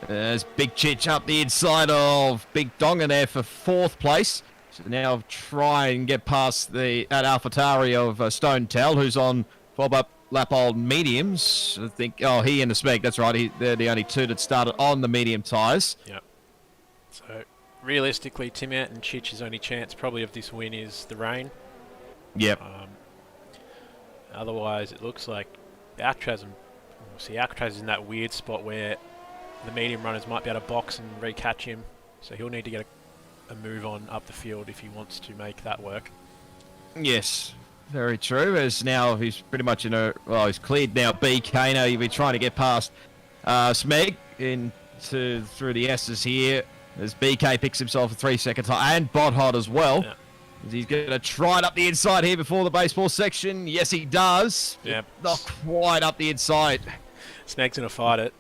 There's Big Chich up the inside of Big Donga there for 4th place. So now try and get past that AlphaTauri of Stone Tell, who's on 12 lap old mediums. I think, he and the Smeg, that's right. They're the only two that started on the medium tyres. Yep. So realistically, Timant and Chich's only chance probably of this win is the rain. Yep. Otherwise, it looks like Alcatraz is in that weird spot where the medium runners might be able to box and re-catch him, so he'll need to get a move on up the field if he wants to make that work. Yes, very true. As now he's pretty much he's cleared now. BK now, he'll be trying to get past Smeg through the S's here. As BK picks himself a 3-second time, and Bodhot as well. Yeah. He's going to try it up the inside here before the baseball section. Yes, he does. Yep. Not quite up the inside. Smeg's going to fight it.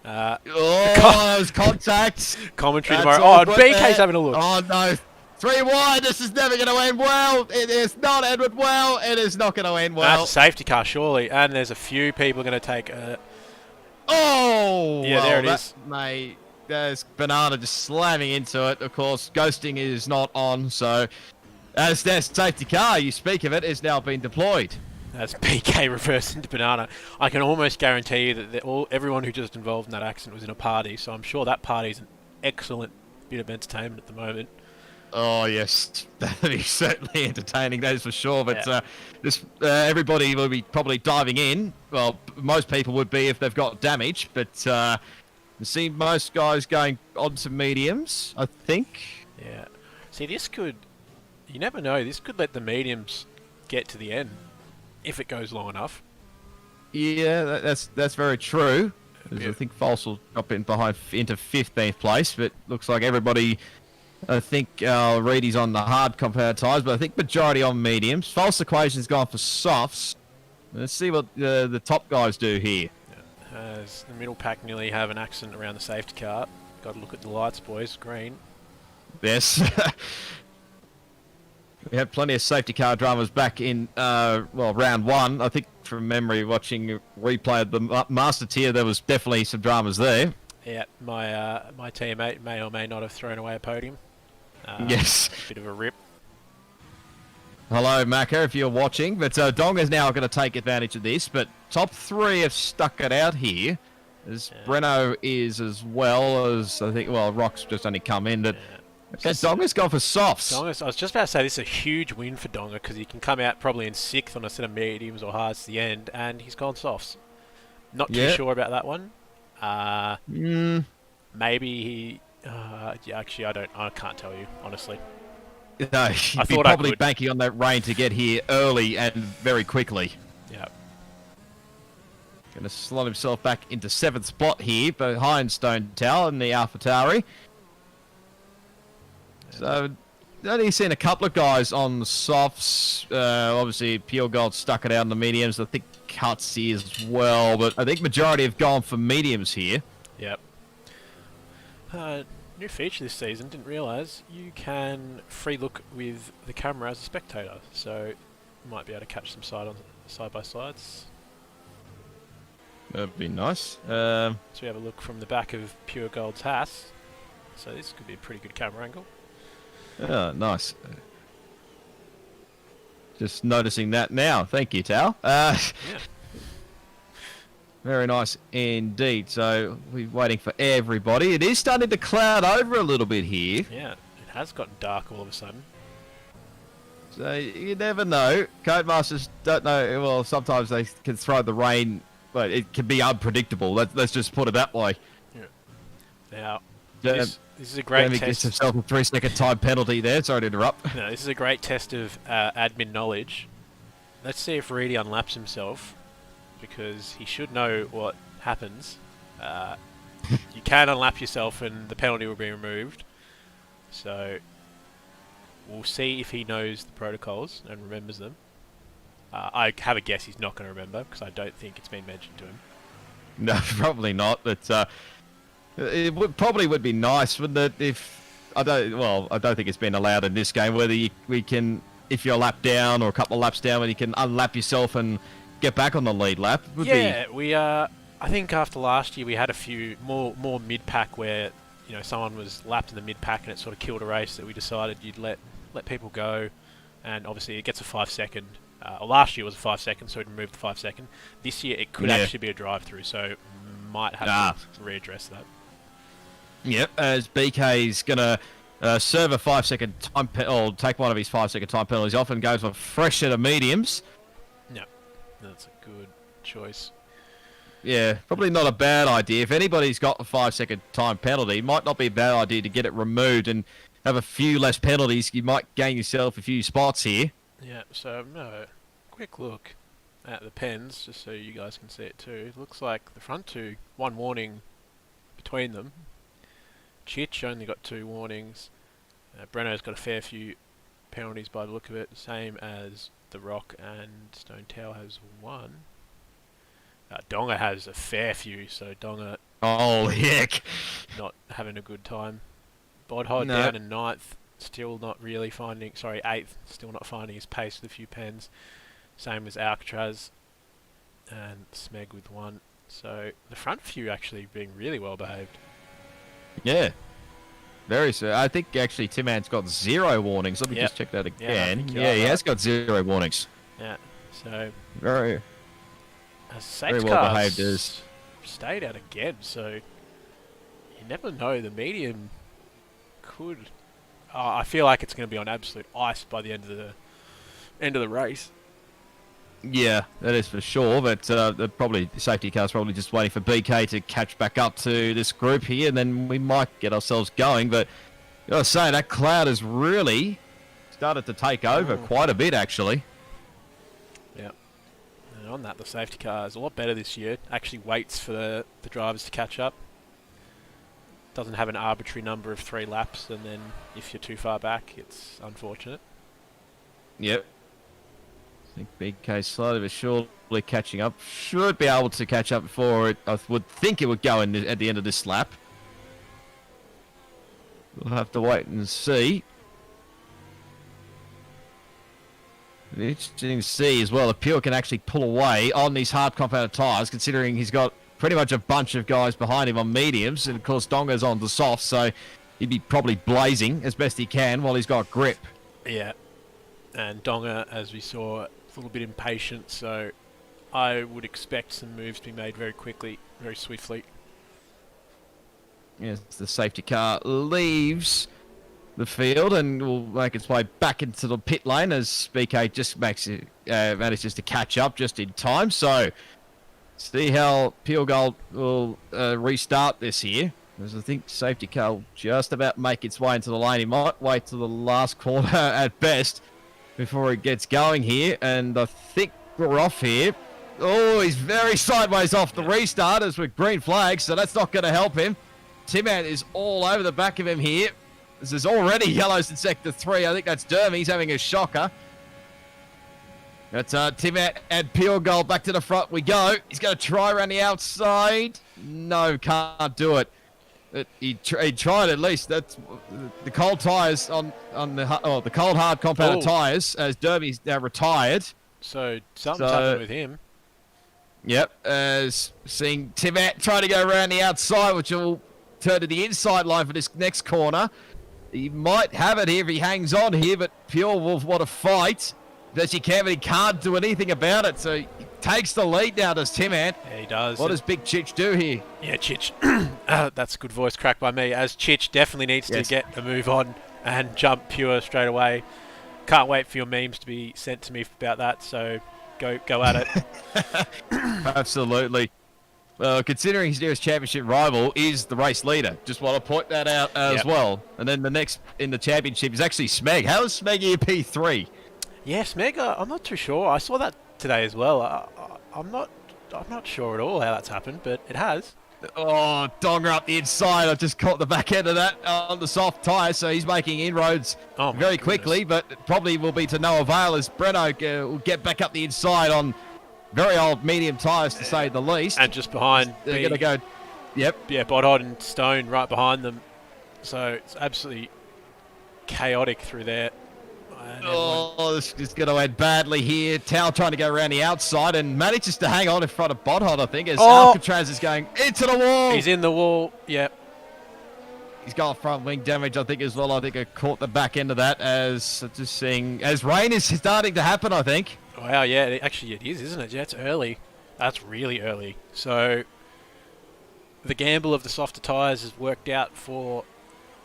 That was contact. Commentary tomorrow. BK's having a look. Oh, no. 3 wide. This is never going to end well. It is not Edward well. It is not going to end well. That's a safety car, surely. And there's a few people going to take a... Oh! Yeah, there it is. Mate, there's Banana just slamming into it. Of course, ghosting is not on, so... As their safety car, you speak of it, is now being deployed. That's BK reversed into Banana. I can almost guarantee you that everyone who just involved in that accident was in a party, so I'm sure that party is an excellent bit of entertainment at the moment. Oh, yes. That'd be certainly entertaining, that is for sure. But everybody will be probably diving in. Well, most people would be if they've got damage, but you see most guys going on to mediums, I think. Yeah. See, this could... You never know. This could let the mediums get to the end if it goes long enough. Yeah, that's very true. I think False will drop in behind into 15th place, but looks like everybody. I think Reedy's on the hard compound tyres, but I think majority on mediums. False Equation's gone for softs. Let's see what the top guys do here. Yeah. As the middle pack nearly have an accident around the safety car. Got to look at the lights, boys. Green. Yes. We had plenty of safety car dramas back in, round 1. I think from memory, watching a replay of the Master Tier, there was definitely some dramas there. Yeah, my teammate may or may not have thrown away a podium. Yes. Bit of a rip. Hello, Macca, if you're watching. But Donga's now going to take advantage of this. But top 3 have stuck it out here. As Breno is as well as, I think, Rock's just only come in. But Okay, Donga's gone for softs. Donga, I was just about to say this is a huge win for Donga because he can come out probably in 6th on a set of mediums or hards to the end, and he's gone softs. Not too sure about that one. Maybe he. Yeah, actually, I can't tell you honestly. No, he'd be probably banking on that rain to get here early and very quickly. Yeah. Going to slot himself back into 7th spot here behind Stone Tower and the AlphaTauri. So, only seen a couple of guys on the softs. Obviously, Pure Gold stuck it out in the mediums. I think Cuts here as well, but I think majority have gone for mediums here. Yep. New feature this season, didn't realise, you can free look with the camera as a spectator, so you might be able to catch some side-by-sides. That'd be nice. So we have a look from the back of Pure Gold's house, so this could be a pretty good camera angle. Oh, nice. Just noticing that now. Thank you, Tal. Yeah. Very nice indeed. So we're waiting for everybody. It is starting to cloud over a little bit here. Yeah, it has gotten dark all of a sudden. So you never know. Codemasters don't know. Well, sometimes they can throw the rain, but it can be unpredictable. Let's just put it that way. Yeah. Now, this is a great test. Gives himself a 3-second time penalty there. Sorry to interrupt. No, this is a great test of admin knowledge. Let's see if Reedy unlaps himself, because he should know what happens. You can unlap yourself and the penalty will be removed. So we'll see if he knows the protocols and remembers them. I have a guess he's not going to remember because I don't think it's been mentioned to him. No, probably not. But it probably would be nice, wouldn't it? If I don't think it's been allowed in this game. Whether we can, if you're a lap down or a couple of laps down, when you can unlap yourself and get back on the lead lap. We I think after last year we had a few more mid pack where someone was lapped in the mid pack and it sort of killed a race, that we decided you'd let people go, and obviously it gets a 5-second. Last year was a 5-second, so we'd remove the 5-second. This year it could actually be a drive through, so might have to readdress that. Yep, as BK's gonna serve a 5-second time or take one of his 5-second time penalties off and goes for a fresh set of mediums. That's a good choice. Yeah, probably not a bad idea. If anybody's got a 5-second time penalty, it might not be a bad idea to get it removed and have a few less penalties. You might gain yourself a few spots here. Yeah, so quick look at the pens, just so you guys can see it too. It looks like the front two, one warning between them. Chich only got 2 warnings. Breno's got a fair few penalties by the look of it, same as The Rock, and Stone Tower has 1. Donga has a fair few, so Donga... Oh, heck! Not having a good time. Bodhod down in 9th, still not really finding... Sorry, 8th, still not finding his pace with a few pens. Same as Alcatraz, and Smeg with 1. So the front few actually being really well behaved. Yeah. Very so. I think actually Tim Ant's got 0 warnings. Let me just check that again. Yeah, he has got 0 warnings. Yeah, so... Very very well behaved is. Stayed out again, so you never know. The medium could... I feel like it's going to be on absolute ice by the end of the race. Yeah, that is for sure. But the safety car's probably just waiting for BK to catch back up to this group here, and then we might get ourselves going. But I was saying that cloud has really started to take over quite a bit, actually. Yeah. And on that, the safety car is a lot better this year. Actually waits for the drivers to catch up. Doesn't have an arbitrary number of 3 laps, and then if you're too far back, it's unfortunate. Yep. I think BK slowly but surely catching up. Should be able to catch up before I would think it would go in at the end of this lap. We'll have to wait and see. Interesting to see as well if Pure can actually pull away on these hard compounded tyres, considering he's got pretty much a bunch of guys behind him on mediums, and of course Donga's on the softs, so he'd be probably blazing as best he can while he's got grip. Yeah. And Donga, as we saw, a little bit impatient, so I would expect some moves to be made very quickly, very swiftly. Yes, the safety car leaves the field and will make its way back into the pit lane as BK just manages to catch up just in time. So see how Pure Gold will restart this here. As I think safety car will just about make its way into the lane. He might wait to the last corner at best before he gets going here. And I think we're off here. Oh, he's very sideways off the restart as with green flags, so that's not going to help him. Timant is all over the back of him here. This is already yellows in Sector 3. I think that's Dermy. He's having a shocker. That's Timant and Pure Gold back to the front we go. He's going to try around the outside. No, can't do it. He tried at least. That's the cold tyres on the cold hard compounded tyres as Derby's now retired. So something's happened with him. Yep, as seeing Timant trying to go around the outside, which will turn to the inside line for this next corner. He might have it here if he hangs on here, but Pure will want to fight best he can, but he can't do anything about it. So he takes the lead now, does Timant. Yeah, he does. What does Big Chich do here? Yeah, Chich. That's a good voice crack by me. As Chich definitely needs to get a move on and jump Pure straight away. Can't wait for your memes to be sent to me about that. So go at it. Absolutely. Well, considering his nearest championship rival is the race leader, just want to point that out as well. And then the next in the championship is actually Smeg. How is Smeg in P3? Yeah, Smeg. I'm not too sure. I saw that today as well. I'm not sure at all how that's happened, but it has. Oh, Donger up the inside. I just caught the back end of that on the soft tyre, so he's making inroads very quickly, but probably will be to no avail as Breno will get back up the inside on very old medium tyres, to say the least. And just behind, they're going to go, yeah, Bodhod and Stone right behind them. So it's absolutely chaotic through there. This is going to end badly here. Tao trying to go around the outside and manages to hang on in front of Bodhod, I think, as Alcatraz is going into the wall. He's in the wall, yep. He's got front wing damage, I think, as well. I think I caught the back end of that as just seeing as rain is starting to happen, I think. Wow, yeah, actually it is, isn't it? Yeah, it's early. That's really early. So the gamble of the softer tyres has worked out for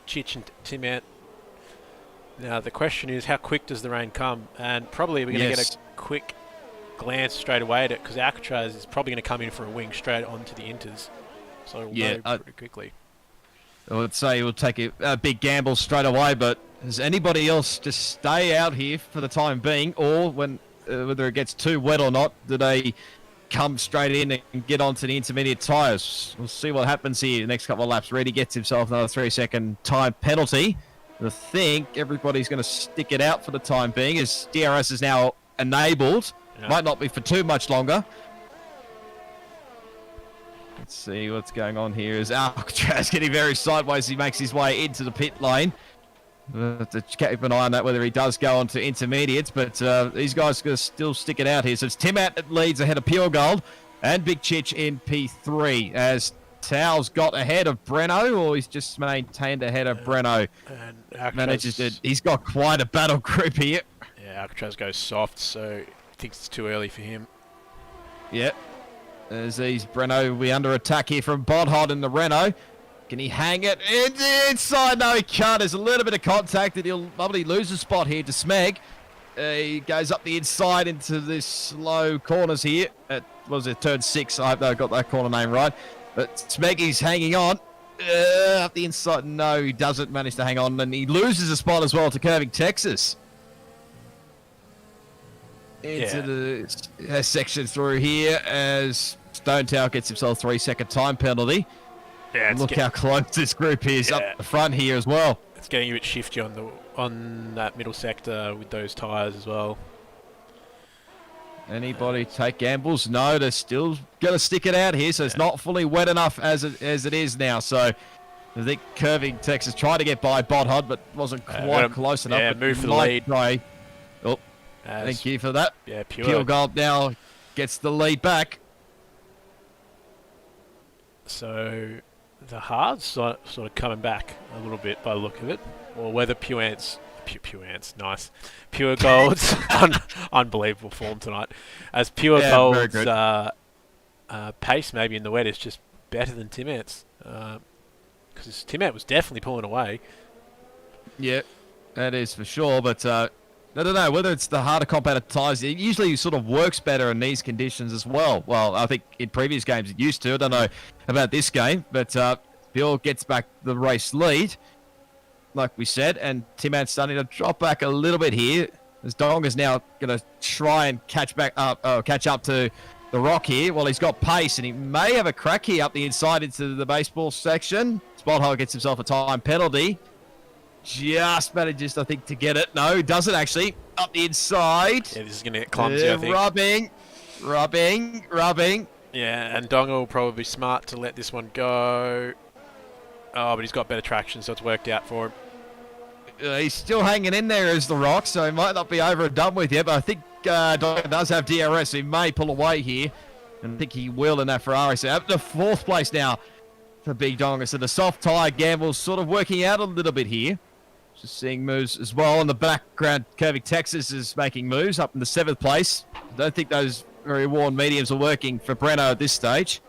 Chich and Timant. Now the question is, how quick does the rain come? And probably we're going to get a quick glance straight away at it, because Alcatraz is probably going to come in for a wing straight onto the inters. So we'll go pretty quickly. I would say we'll take a big gamble straight away, but does anybody else just stay out here for the time being, or when whether it gets too wet or not, do they come straight in and get onto the intermediate tyres? We'll see what happens here the next couple of laps. Reedy gets himself another 3-second time penalty. I think everybody's going to stick it out for the time being as DRS is now enabled. Might not be for too much longer. Let's see what's going on here. Is Alcatraz getting very sideways? He makes his way into the pit lane. To keep an eye on that, whether he does go on to intermediates, but these guys are going to still stick it out here. So it's Timant that leads ahead of Pure Gold and Big Chich in P3 as Tao's got ahead of Breno, or he's just maintained ahead of Breno. And manages to, he's got quite a battle group here. Yeah, Alcatraz goes soft, so I think it's too early for him. Yep. As these Breno will be under attack here from Bodhod in the Renault. Can he hang it inside? No, he can't. There's a little bit of contact and he'll probably lose a spot here to Smeg. He goes up the inside into this low corners here. Turn 6? I hope I got that corner name right. But Smeg is hanging on. Up the inside. No, he doesn't manage to hang on. And he loses a spot as well to Curving Texas. Into the section through here as Stone Tower gets himself a 3-second time penalty. Yeah, look how close this group is up the front here as well. It's getting a bit shifty on that middle sector with those tyres as well. Anybody take gambles? No, they're still going to stick it out here, so it's not fully wet enough as it is now. So I think Curving Texas tried to get by Bodhod, but wasn't quite close enough. Yeah, move for the lead. Thank you for that. Yeah, Pure Gold now gets the lead back. So the hard's sort of coming back a little bit by the look of it, or whether Pure Gold's unbelievable form tonight, as Pure Gold's pace maybe in the wet is just better than Timant's, because Timant was definitely pulling away. Yeah, that is for sure. But I don't know whether it's the harder compounded tires. It usually sort of works better in these conditions as well. Well, I think in previous games it used to. I don't know about this game, but Bill gets back the race lead, like we said, and Tim-Ad's starting to drop back a little bit here. As Dong is now going to try and catch up to the Rock here. Well, he's got pace, and he may have a crack here up the inside into the baseball section. Spot Hog gets himself a time penalty. Just manages, I think, to get it. No, doesn't actually. Up the inside. Yeah, this is going to get clumsy, I think. Rubbing. Yeah, and Donga will probably be smart to let this one go. Oh, but he's got better traction, so it's worked out for him. He's still hanging in there as the Rock, so he might not be over and done with yet, but I think Donga does have DRS, so he may pull away here. And I think he will in that Ferrari. So up to 4th place now for Big Donga. So the soft tyre gamble's sort of working out a little bit here. Just seeing moves as well. In the background, Curving Texas is making moves up in the 7th place. I don't think those very worn mediums are working for Breno at this stage.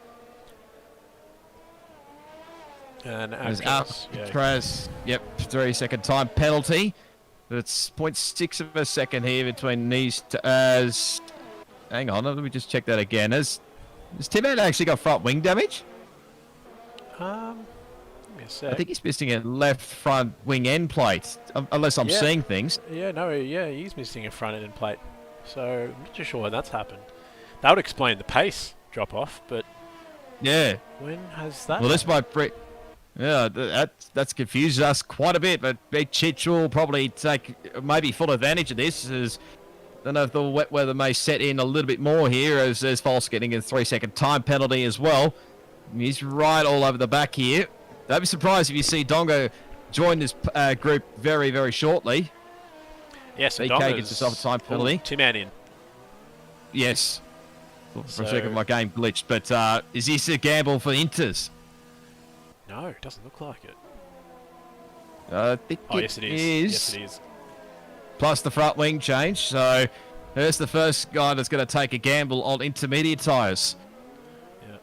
And Alcatraz, yep, 3-second time penalty. It's 0.6 of a second here between these as... Hang on, let me just check that again. Has Tim-Ad actually got front wing damage? Give me a sec. I think he's missing a left front wing end plate, unless I'm seeing things. Yeah, he's missing a front end plate. So I'm not too sure when that's happened. That would explain the pace drop off, but yeah, when has that? Well, this might bring. Yeah, that's confused us quite a bit, but Big Chich will probably take maybe full advantage of this. As I don't know if the wet weather may set in a little bit more here, as there's False getting a 3-second time penalty as well. He's right all over the back here. Don't be surprised if you see Dongo join this group very, very shortly. Yes, BK gets himself a time penalty. Tim-Ad in. Yes. For a second, my game glitched. But is this a gamble for Inters? No, it doesn't look like it. I think yes, it is. Yes, it is. Plus the front wing change. So there's the first guy that's going to take a gamble on intermediate tyres. Yeah.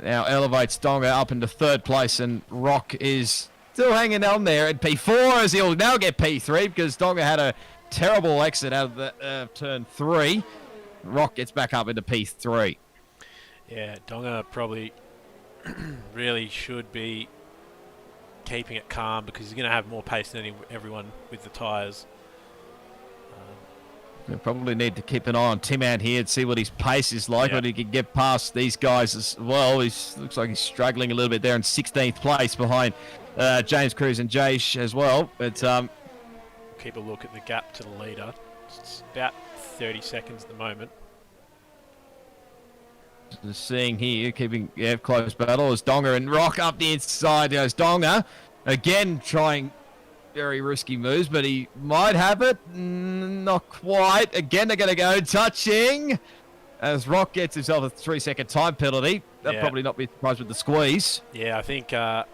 Now elevates Donga up into 3rd place, and Rock is still hanging on there at P4, as he'll now get P3 because Donga had a terrible exit out of the turn 3. Rock gets back up into P3. Yeah, Donga probably really should be keeping it calm because he's going to have more pace than everyone with the tyres. We probably need to keep an eye on Tim-Ad here and see what his pace is like, whether he can get past these guys as well. Looks like he's struggling a little bit there in 16th place behind James Cruz and Jace as well. But keep a look at the gap to the leader. It's about 30 seconds at the moment. Just seeing here, keeping close battle as Donga and Rock up the inside goes Donga. Again, trying very risky moves, but he might have it. Not quite. Again, they're going to go touching as Rock gets himself a 3-second time penalty. That'll probably not be surprised with the squeeze. Yeah, I think the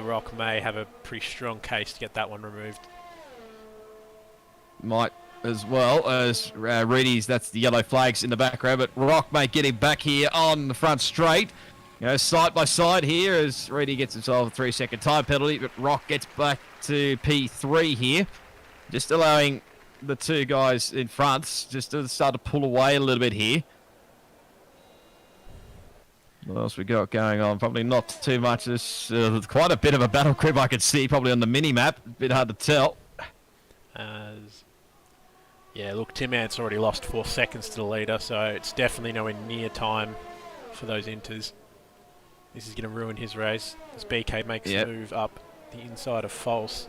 Rock may have a pretty strong case to get that one removed. Might as well as Reedy's, that's the yellow flags in the background, but Rock may get him back here on the front straight. Side by side here as Reedy gets himself a 3-second time penalty, but Rock gets back to P3 here. Just allowing the two guys in front just to start to pull away a little bit here. What else we got going on? Probably not too much. There's quite a bit of a battle group I could see probably on the mini-map. A bit hard to tell. Yeah, look, Tim-Ad's already lost 4 seconds to the leader, so it's definitely nowhere near time for those Inters. This is going to ruin his race as BK makes a move up the inside of False.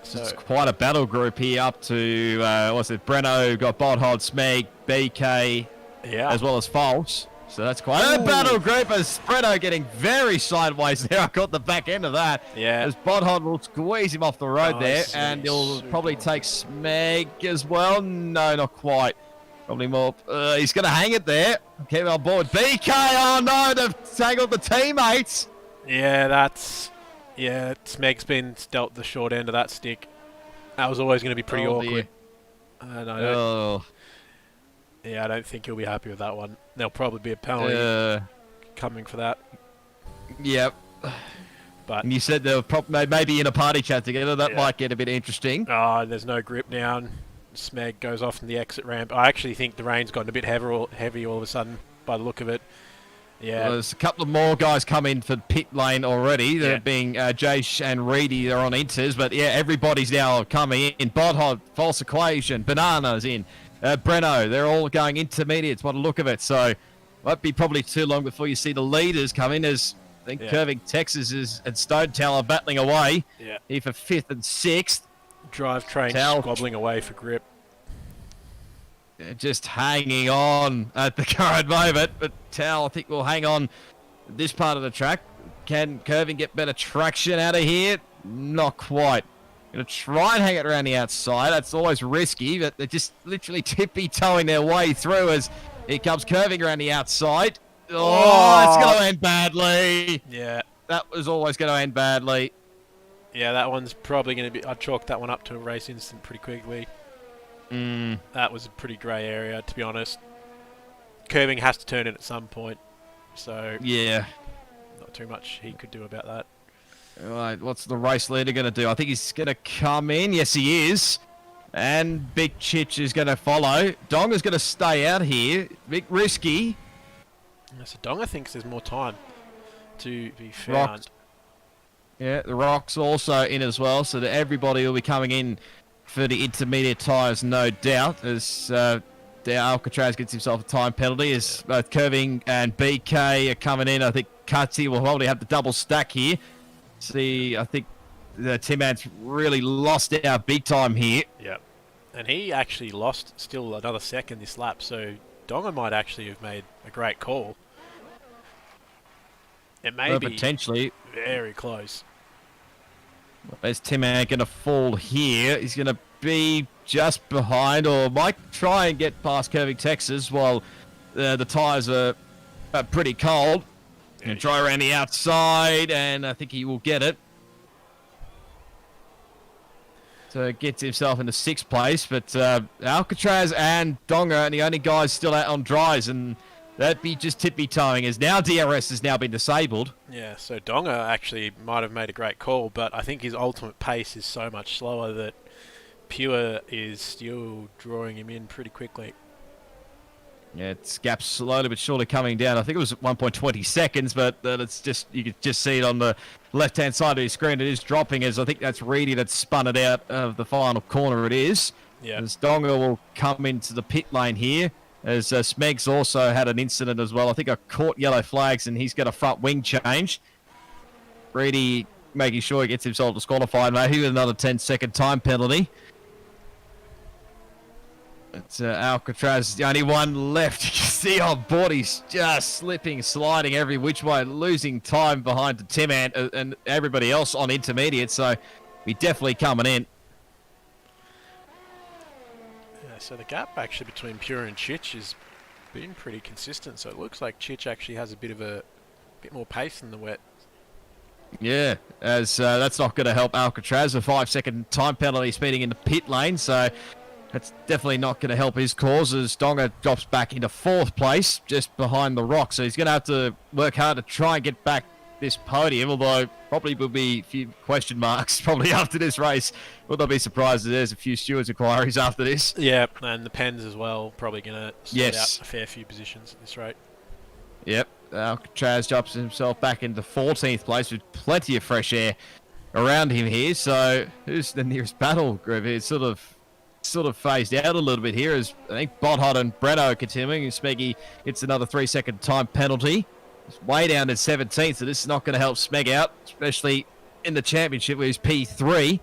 So it's quite a battle group here up to, Breno, got Bodhod, Smeg, BK, as well as False. So that's quite a battle group as Breno getting very sideways there. I caught the back end of that. Yeah. As Bodhod will squeeze him off the road there, and he'll probably take Smeg as well. No, not quite. Probably more. He's going to hang it there. Keep on board. BK, oh no, they've tangled the teammates. Yeah, Smeg's been dealt the short end of that stick. That was always going to be pretty awkward. And I don't think he'll be happy with that one. There'll probably be a penalty coming for that. Yep. But And you said they were maybe in a party chat together. That might get a bit interesting. there's no grip down. Smeg goes off in the exit ramp. I actually think the rain's gotten a bit heavy all of a sudden by the look of it. Yeah. Well, there's a couple of more guys come in for pit lane already. They're being Jace and Reedy. They're on inters, but yeah, everybody's now coming in. Bodhod, False Equation, Banana's in. Breno, they're all going intermediates by the look of it. So won't be probably too long before you see the leaders come in, as I think Curving Texas and Stone Tower battling away here for 5th and 6th. Drivetrain squabbling away for grip. Just hanging on at the current moment, but Tal, I think, will hang on this part of the track. Can Curving get better traction out of here? Not quite. Going to try and hang it around the outside. That's always risky, but they're just literally tippy-toeing their way through as here comes Curving around the outside. Oh, it's going to end badly. Yeah. That was always going to end badly. Yeah, that one's probably going to be... I'd chalk that one up to a race incident pretty quickly. That was a pretty grey area, to be honest. Curving has to turn in at some point, so... Yeah. Not too much he could do about that. All right, what's the race leader going to do? I think he's going to come in. Yes, he is. And Big Chich is going to follow. Donga's going to stay out here. Bit risky. So Donga thinks there's more time to be found. Rocks. Yeah, the Rock's also in as well, so that everybody will be coming in for the intermediate tyres, no doubt, as Alcatraz gets himself a time penalty, as both Curving and BK are coming in. I think Cutsy will probably have the double stack here. See, I think Tim Ant's really lost out big time here. Yep. And he actually lost still another second this lap, so Donga might actually have made a great call. It may be potentially very close. Is Tim Ant going to fall here? He's going to be just behind, or might try and get past Curving Texas while the tyres are pretty cold. And try around the outside, and I think he will get it. So gets himself into 6th place, but Alcatraz and Donga are the only guys still out on dries, and that'd be just tippy-toeing, as now DRS has now been disabled. Yeah, so Donga actually might have made a great call, but I think his ultimate pace is so much slower that Pure is still drawing him in pretty quickly. Yeah, it's gap slowly but surely coming down. I think it was at 1.20 seconds, but it's just, you could just see it on the left-hand side of your screen. It is dropping, as I think that's Reedy that spun it out of the final corner. It is. Yeah. As Donga will come into the pit lane here, as Smegs also had an incident as well. I think I caught yellow flags, and he's got a front wing change. Reedy making sure he gets himself disqualified, maybe with another 10-second time penalty. It's Alcatraz, the only one left. You can see on board, he's just slipping, sliding every which way, losing time behind the Tim Ant and everybody else on intermediate, so he's definitely coming in. Yeah, so the gap actually between Pure and Chich has been pretty consistent, so it looks like Chich actually has a bit more pace in the wet. Yeah, as that's not going to help Alcatraz. A 5-second time penalty speeding in the pit lane, so that's definitely not going to help his cause, as Donga drops back into 4th place, just behind the Rock. So he's going to have to work hard to try and get back this podium, although probably will be a few question marks probably after this race. Will they be surprised that there's a few stewards' inquiries after this? Yeah, and the Pens as well, probably going to sort out a fair few positions at this rate. Yep, Alcatraz drops himself back into 14th place with plenty of fresh air around him here. So who's the nearest battle group here? It's sort of phased out a little bit here, as I think Bothot and Breno are continuing. Smeggy gets another 3-second time penalty. It's way down to 17th, so this is not going to help Smeg out, especially in the championship where he's P3.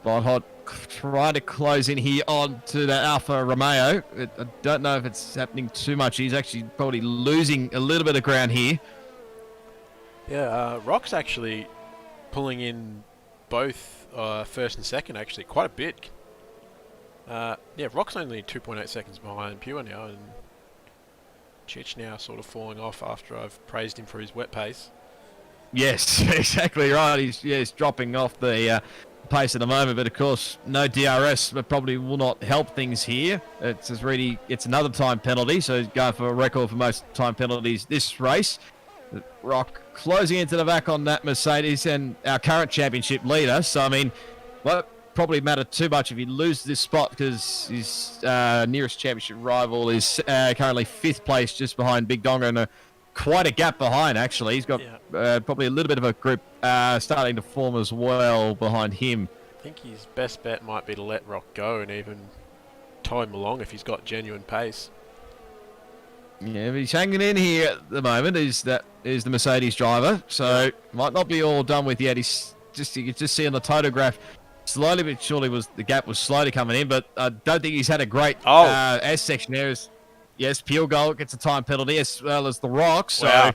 Bothot trying to close in here on to that Alfa Romeo. I don't know if it's happening too much. He's actually probably losing a little bit of ground here. Yeah, Rock's actually pulling in both first and second, actually, quite a bit. Yeah, Rock's only 2.8 seconds behind Pure now, and Chich now sort of falling off after I've praised him for his wet pace. Yes, exactly right. He's dropping off the pace at the moment, but of course, no DRS, but probably will not help things here. It's another time penalty, so he's going for a record for most time penalties this race. Rock closing into the back on that Mercedes and our current championship leader. So, I mean, won't probably matter too much if he loses this spot because his nearest championship rival is currently 5th place just behind Big Donga and quite a gap behind, actually. He's got probably a little bit of a group starting to form as well behind him. I think his best bet might be to let Rock go and even tow him along if he's got genuine pace. Yeah, but he's hanging in here at the moment. Is the Mercedes driver, so might not be all done with yet. You can just see on the totograph, slowly but surely the gap was slowly coming in, but I don't think he's had a great S section there. Yes, Pure Gold gets a time penalty as well as the Rock, so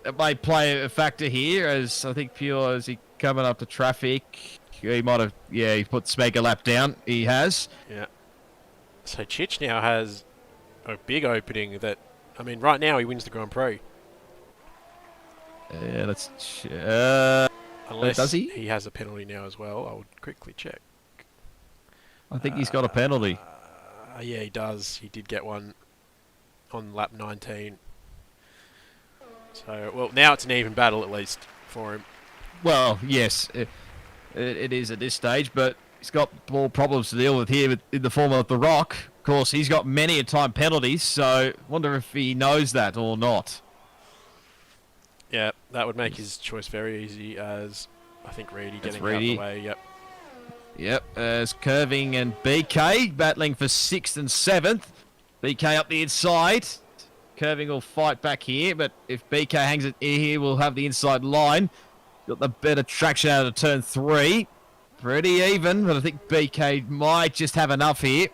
it may play a factor here. As I think Pure, as he coming up to traffic, he might have he put Smeg a lap down. He has. Yeah. So Chich now has a big opening that, I mean, right now he wins the Grand Prix. Yeah, let's unless does he? He has a penalty now as well. I would quickly check. I think he's got a penalty. Yeah, he does. He did get one on lap 19. So, well, now it's an even battle at least for him. Well, yes, it is at this stage, but he's got more problems to deal with here in the form of the Rock. Of course, he's got many a time penalties, so wonder if he knows that or not. Yeah, that would make his choice very easy, as I think Reedy getting out of the way. Yep. Yep, as Curving and BK battling for 6th and 7th. BK up the inside. Curving will fight back here, but if BK hangs it here, we'll have the inside line. Got the better traction out of turn 3. Pretty even, but I think BK might just have enough here.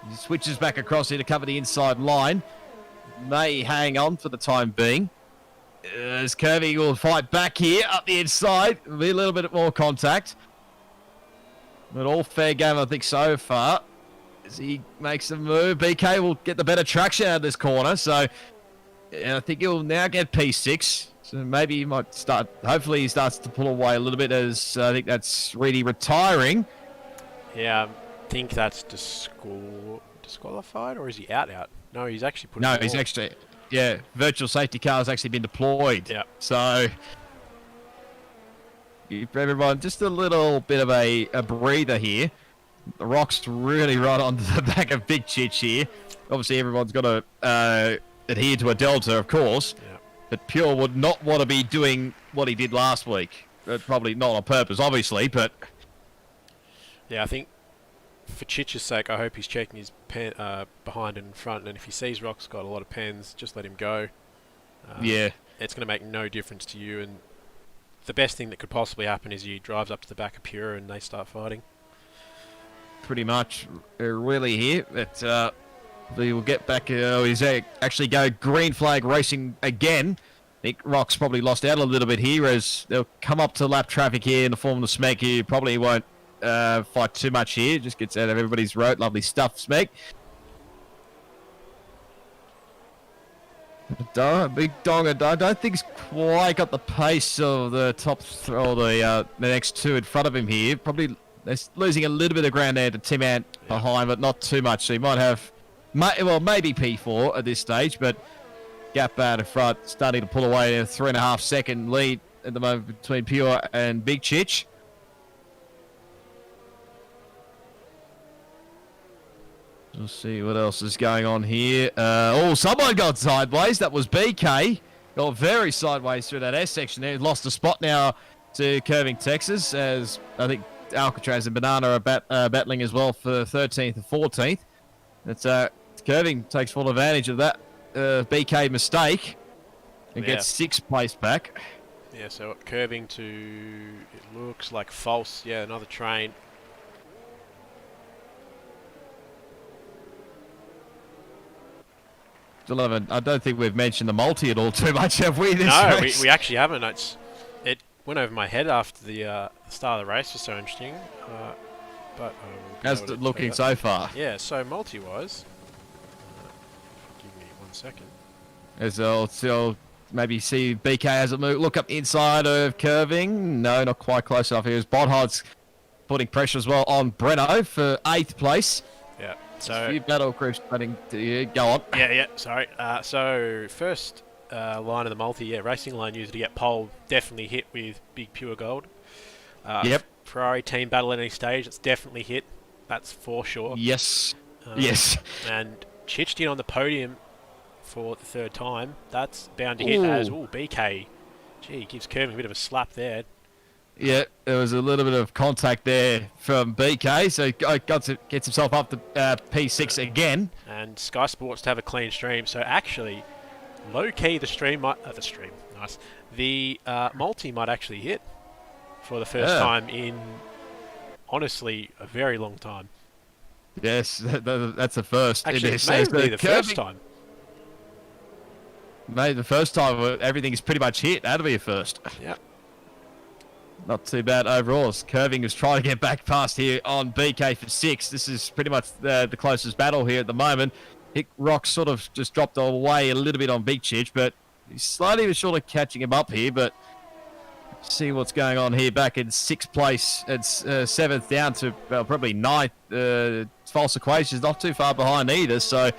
He switches back across here to cover the inside line. May hang on for the time being. As Curving will fight back here up the inside. There'll be a little bit more contact. But all fair game, I think, so far. As he makes a move, BK will get the better traction out of this corner. So I think he'll now get P6. So maybe he might start, hopefully he starts to pull away a little bit, as I think that's really retiring. Yeah, I think that's disqualified, or is he out? No, he's actually put No, he's actually, virtual safety car has actually been deployed. Yeah. So give everyone just a little bit of a breather here. The Rock's really right onto the back of Big Chich here. Obviously, everyone's got to adhere to a delta, of course. Yeah. But Pure would not want to be doing what he did last week. Probably not on purpose, obviously, but... Yeah, I think for Chich's sake, I hope he's checking his pen behind and in front, and if he sees Rock's got a lot of pens, just let him go. Yeah. It's going to make no difference to you, and the best thing that could possibly happen is he drives up to the back of Pure and they start fighting. Pretty much, really here. But we will get back. He's actually go green flag racing again. I think Rock's probably lost out a little bit here, as they'll come up to lap traffic here in the form of the Smeg. He probably won't fight too much here. Just gets out of everybody's road. Lovely stuff, Smeg. Big Donga, I don't think he's quite got the pace of the top or the next two in front of him here. Probably they're losing a little bit of ground there to Tim Ant behind, but not too much. So he might have, maybe P4 at this stage, but gap out in front, starting to pull away a 3.5 second lead at the moment between Pure and Big Chich. We'll see what else is going on here. Someone got sideways. That was BK. Got very sideways through that S section there. Lost a spot now to Curving Texas, as I think Alcatraz and Banana are battling as well for 13th and 14th. It's Curving takes full advantage of that BK mistake and gets 6th place back. Yeah, so Curving to, it looks like false. Yeah, another train. I don't think we've mentioned the multi at all too much, have we? No, we actually haven't. It went over my head after the start of the race was so interesting. But how's it looking so far? Yeah, so multi-wise, give me 1 second. As maybe see BK as it move. Look up inside of curving. No, not quite close enough here. Bodhod's putting pressure as well on Breno for 8th place. Yeah. A So few battle groups starting to go on. yeah. Sorry. So first line of the multi, racing line user to get pole, definitely hit with big pure gold. Yep. Ferrari team battle at any stage, it's definitely hit. That's for sure. Yes. Yes. And Chichdin on the podium for the 3rd time. That's bound to hit as BK. Gee, gives Curving a bit of a slap there. Yeah, there was a little bit of contact there from BK, so gets himself up to P6 again. And Sky Sports to have a clean stream. So actually, low key, the stream might nice. The multi might actually hit for the first time in honestly a very long time. Yes, that's the first. Actually, it may be the first time. Maybe the first time everything's pretty much hit. That'll be a first. Yep. Not too bad overall. Curving is trying to get back past here on BK for 6. This is pretty much the closest battle here at the moment. Hick Rock sort of just dropped away a little bit on Big Chich, but he's slightly but surely catching him up here. But see what's going on here back in 6th place. It's 7th down to probably 9th. False Equations not too far behind either. So,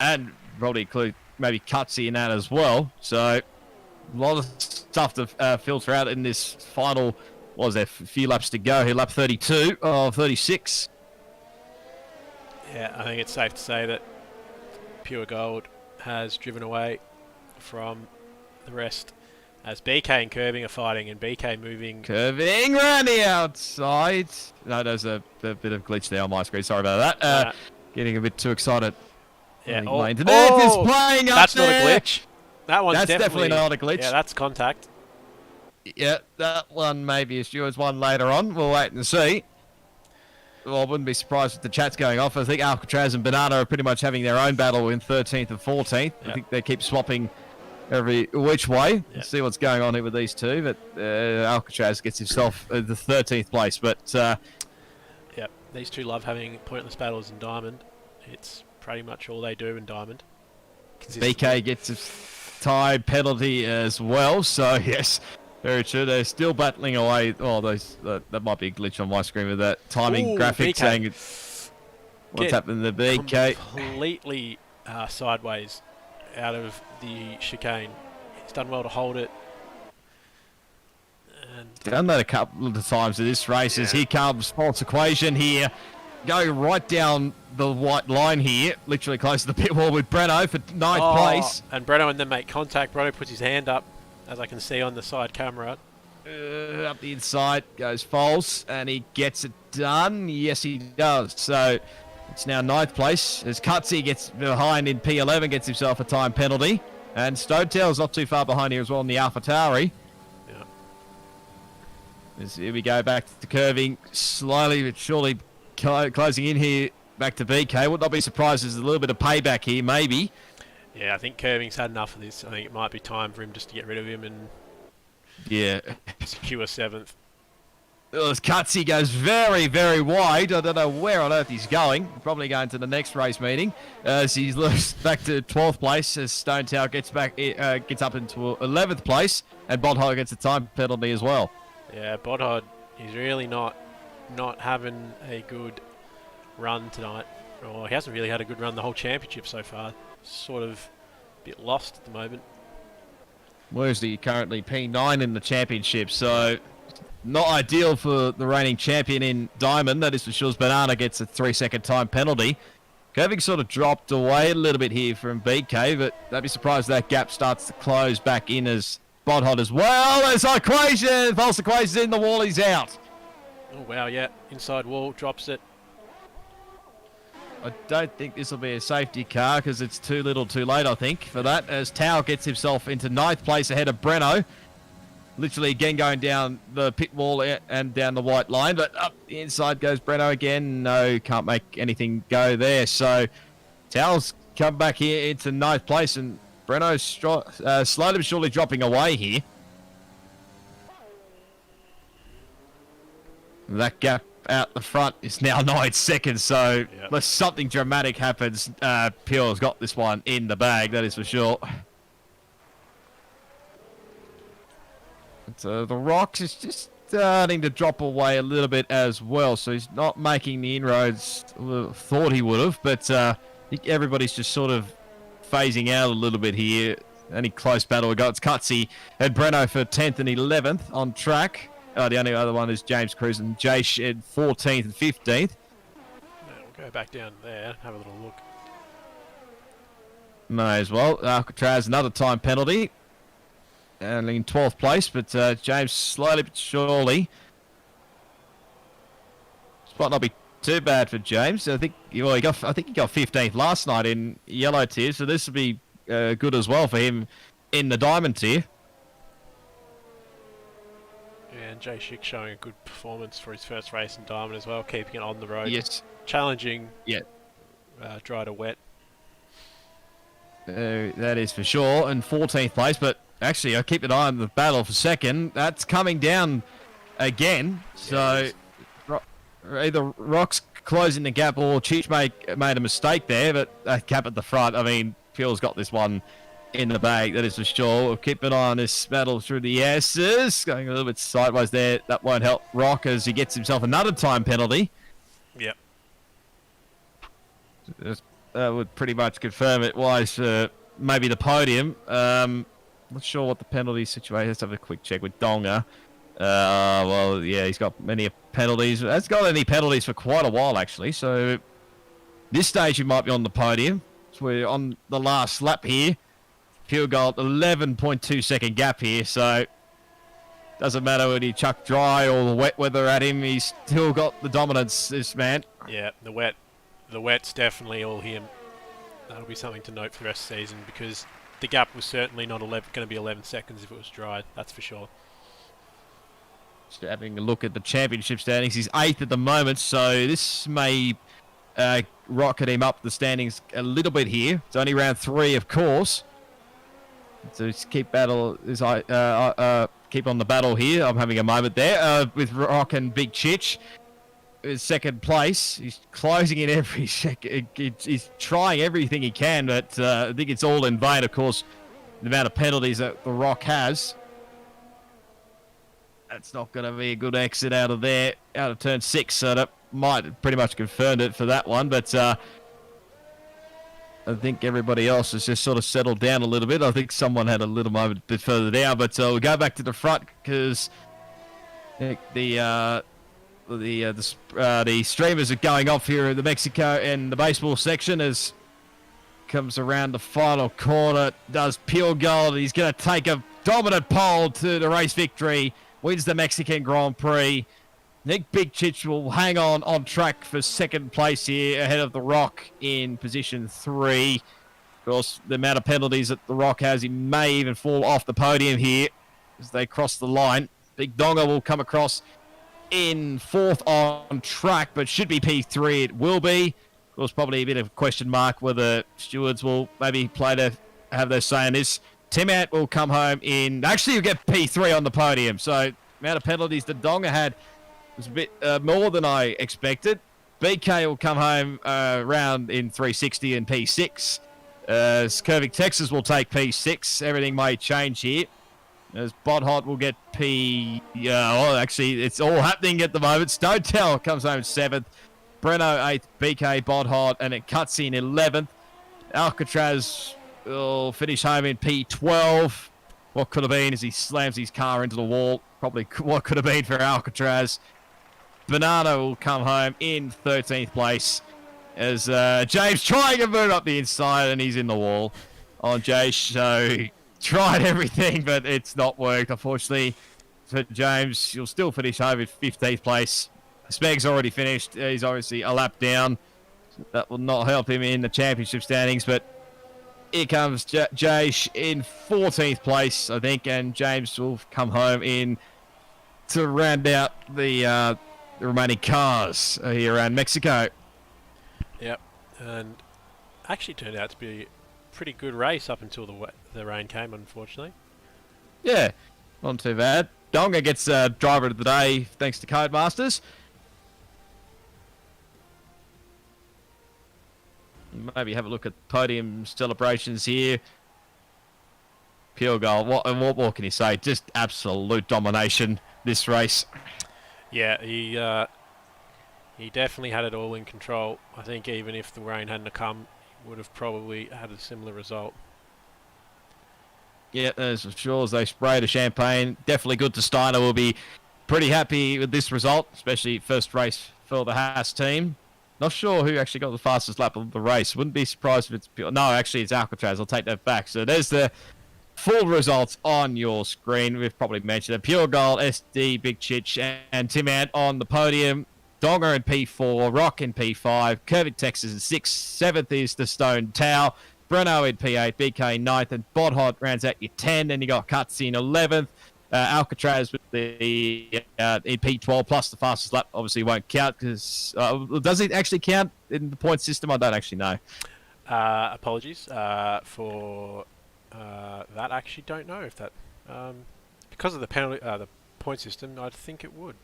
and probably include maybe Cutsy in that as well. So a lot of stuff to filter out in this final, what was there, a few laps to go here, lap 32 of 36. Yeah, I think it's safe to say that Pure Gold has driven away from the rest as BK and Curving are fighting, and BK moving... Curving around the outside. No, there's a bit of glitch there on my screen, sorry about that. Getting a bit too excited. Yeah, my internet is playing up that's there. not a glitch. That's definitely not a glitch. Yeah, that's contact. Yeah, that one maybe is Stuart's one later on. We'll wait and see. Well, I wouldn't be surprised if the chat's going off. I think Alcatraz and Banana are pretty much having their own battle in 13th and 14th. Yep. I think they keep swapping every which way. Yep. Let's see what's going on here with these two. But Alcatraz gets himself the 13th place. But yeah, these two love having pointless battles in Diamond. It's pretty much all they do in Diamond. BK gets a time penalty as well. So yes, very true. They're still battling away. Oh, that might be a glitch on my screen with that timing graphic BK. saying what's happening to BK. Completely sideways out of the chicane. He's done well to hold it. And done that a couple of times in this race. As here comes False Equation here. Go right down the white line here, literally close to the pit wall with Breno for 9th place. And Breno and them make contact. Breno puts his hand up, as I can see on the side camera. Up the inside goes False, and he gets it done. Yes, he does. So it's now 9th place as Cutsy gets behind in P11, gets himself a time penalty. And Stonetail's not too far behind here as well in the AlphaTauri. Yeah. As here we go back to curving, slowly but surely closing in here back to BK. Would not be surprised there's a little bit of payback here, maybe. Yeah, I think Curving's had enough of this. I think it might be time for him just to get rid of him and secure 7th. As Cutsy goes very, very wide. I don't know where on earth he's going. Probably going to the next race meeting. As he's back to 12th place as Stone Tower gets up into 11th place. And Bodhog gets a time penalty as well. Yeah, Bodhog, he's really not having a good run tonight. Or he hasn't really had a good run the whole championship so far. Sort of a bit lost at the moment. Where's he currently P9 in the championship, so not ideal for the reigning champion in Diamond. That is for sure. Banana gets a 3-second time penalty. Curving sort of dropped away a little bit here from BK, but don't be surprised that gap starts to close back in as Bodhot as well. As Equation, False Equation's in the wall, he's out. Oh wow, yeah, inside wall, drops it. I don't think this will be a safety car because it's too little too late, I think, for that. As Tao gets himself into 9th place ahead of Breno. Literally again going down the pit wall and down the white line. But up the inside goes Breno again. No, can't make anything go there. So Tao's come back here into 9th place and Breno's slowly but surely dropping away here. That gap out the front is now 9 seconds, so unless something dramatic happens, Pure's got this one in the bag, that is for sure. The Rocks is just starting to drop away a little bit as well, so he's not making the inroads thought he would have, but I think everybody's just sort of phasing out a little bit here. Only close battle we got. It's Cutsy and Breno for 10th and 11th on track. The only other one is James Cruz and Jace at 14th and 15th. We'll go back down there, have a little look. May as well. Alcatraz, another time penalty. And in 12th place, but James slowly but surely. This might not be too bad for James. I think he got 15th last night in yellow tier, so this will be good as well for him in the diamond tier. And Jay Schick showing a good performance for his first race in diamond as well, keeping it on the road. Yes. Challenging. Yeah. Dry to wet. That is for sure. In 14th place, but actually I keep an eye on the battle for second. That's coming down again. So either Rock's closing the gap or Cheech made a mistake there, but that gap at the front, I mean, Phil's got this one in the bag, that is for sure. We'll keep an eye on this battle through the S's. Going a little bit sideways there. That won't help Rock as he gets himself another time penalty. Yep. That would pretty much confirm it was maybe the podium. Not sure what the penalty situation is. Let's have a quick check with Donga. Well, yeah, he's got many penalties. Hasn't got any penalties for quite a while, actually. So this stage, he might be on the podium. So we're on the last lap here. Field goal, 11.2 second gap here. So doesn't matter whether you chuck dry or the wet weather at him. He's still got the dominance, this man. Yeah, the wet's definitely all him. That'll be something to note for the rest of the season because the gap was certainly not going to be 11 seconds if it was dry. That's for sure. Just having a look at the championship standings. He's 8th at the moment, so this may rocket him up the standings a little bit here. It's only round 3, of course. So just keep keep on the battle here. I'm having a moment there with Rock and Big Chich. Second place. He's closing in every second. He's trying everything he can, but I think it's all in vain, of course, the amount of penalties that the Rock has. That's not going to be a good exit out of there, out of turn 6, so that might have pretty much confirmed it for that one, but I think everybody else has just sort of settled down a little bit. I think someone had a little moment a bit further down, but we'll go back to the front because the streamers are going off here in the Mexico and the baseball section as comes around the final corner, does pure gold. He's going to take a dominant pole to the race victory, wins the Mexican Grand Prix. Nick Big Chich will hang on track for second place here ahead of the Rock in position 3. Of course, the amount of penalties that the Rock has, he may even fall off the podium here as they cross the line. Big Donga will come across in 4th on track, but should be P3. It will be. Of course, probably a bit of a question mark whether stewards will maybe play to have their say in this. Timat will come home in. Actually, you'll get P3 on the podium. So, the amount of penalties that Donga had was a bit more than I expected. BK will come home round in 360 and P6. Curvic Texas will take P6. Everything may change here. As Bodhot will get P... well, actually, it's all happening at the moment. Stonetel comes home 7th. Breno 8th. BK, Bodhot, and it cuts in 11th. Alcatraz will finish home in P12. What could have been as he slams his car into the wall. Probably what could have been for Alcatraz. Banana will come home in 13th place as James trying to move up the inside and he's in the wall on Jace. So tried everything, but it's not worked, unfortunately. For James, you'll still finish home in 15th place. Smeg's already finished. He's obviously a lap down. That will not help him in the championship standings, but here comes Jace in 14th place, I think, and James will come home in to round out the remaining cars here around Mexico. Yep, and actually turned out to be a pretty good race up until the rain came, unfortunately. Yeah, not too bad. Donga gets driver of the day thanks to Codemasters. Maybe have a look at podium celebrations here. Pure goal. What more can you say? Just absolute domination this race. Yeah, he definitely had it all in control. I think even if the rain hadn't come, he would have probably had a similar result. Yeah, as sure as they sprayed a champagne. Definitely good to Steiner. Will be pretty happy with this result, especially first race for the Haas team. Not sure who actually got the fastest lap of the race. Wouldn't be surprised if it's pure. No, actually it's Alcatraz. I'll take that back. So there's the full results on your screen. We've probably mentioned it. Pure Gold, SD, Big Chich, and Tim Ant on the podium. Donger in P4, Rock in P5, Curvic Texas in 6th, 7th is the Stone Tau, Breno in P8, BK 9th, and Bodhot rounds out your 10. Then you got Cutsy in 11th. Alcatraz with the in P12 plus the fastest lap obviously won't count because does it actually count in the point system? I don't actually know. Apologies for that. I actually don't know if that because of the penalty, the point system. I'd think it would.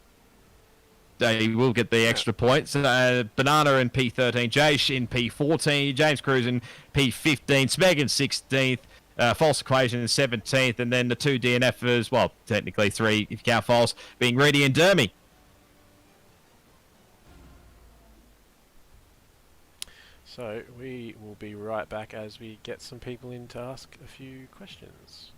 They will get the extra points. Banana in P13, Jaish in P14, James Cruz in P15, Smeg in 16th, False Equation in 17th, and then the two DNFers, well, technically three if you count False, being Reedy and Dermy. So we will be right back as we get some people in to ask a few questions.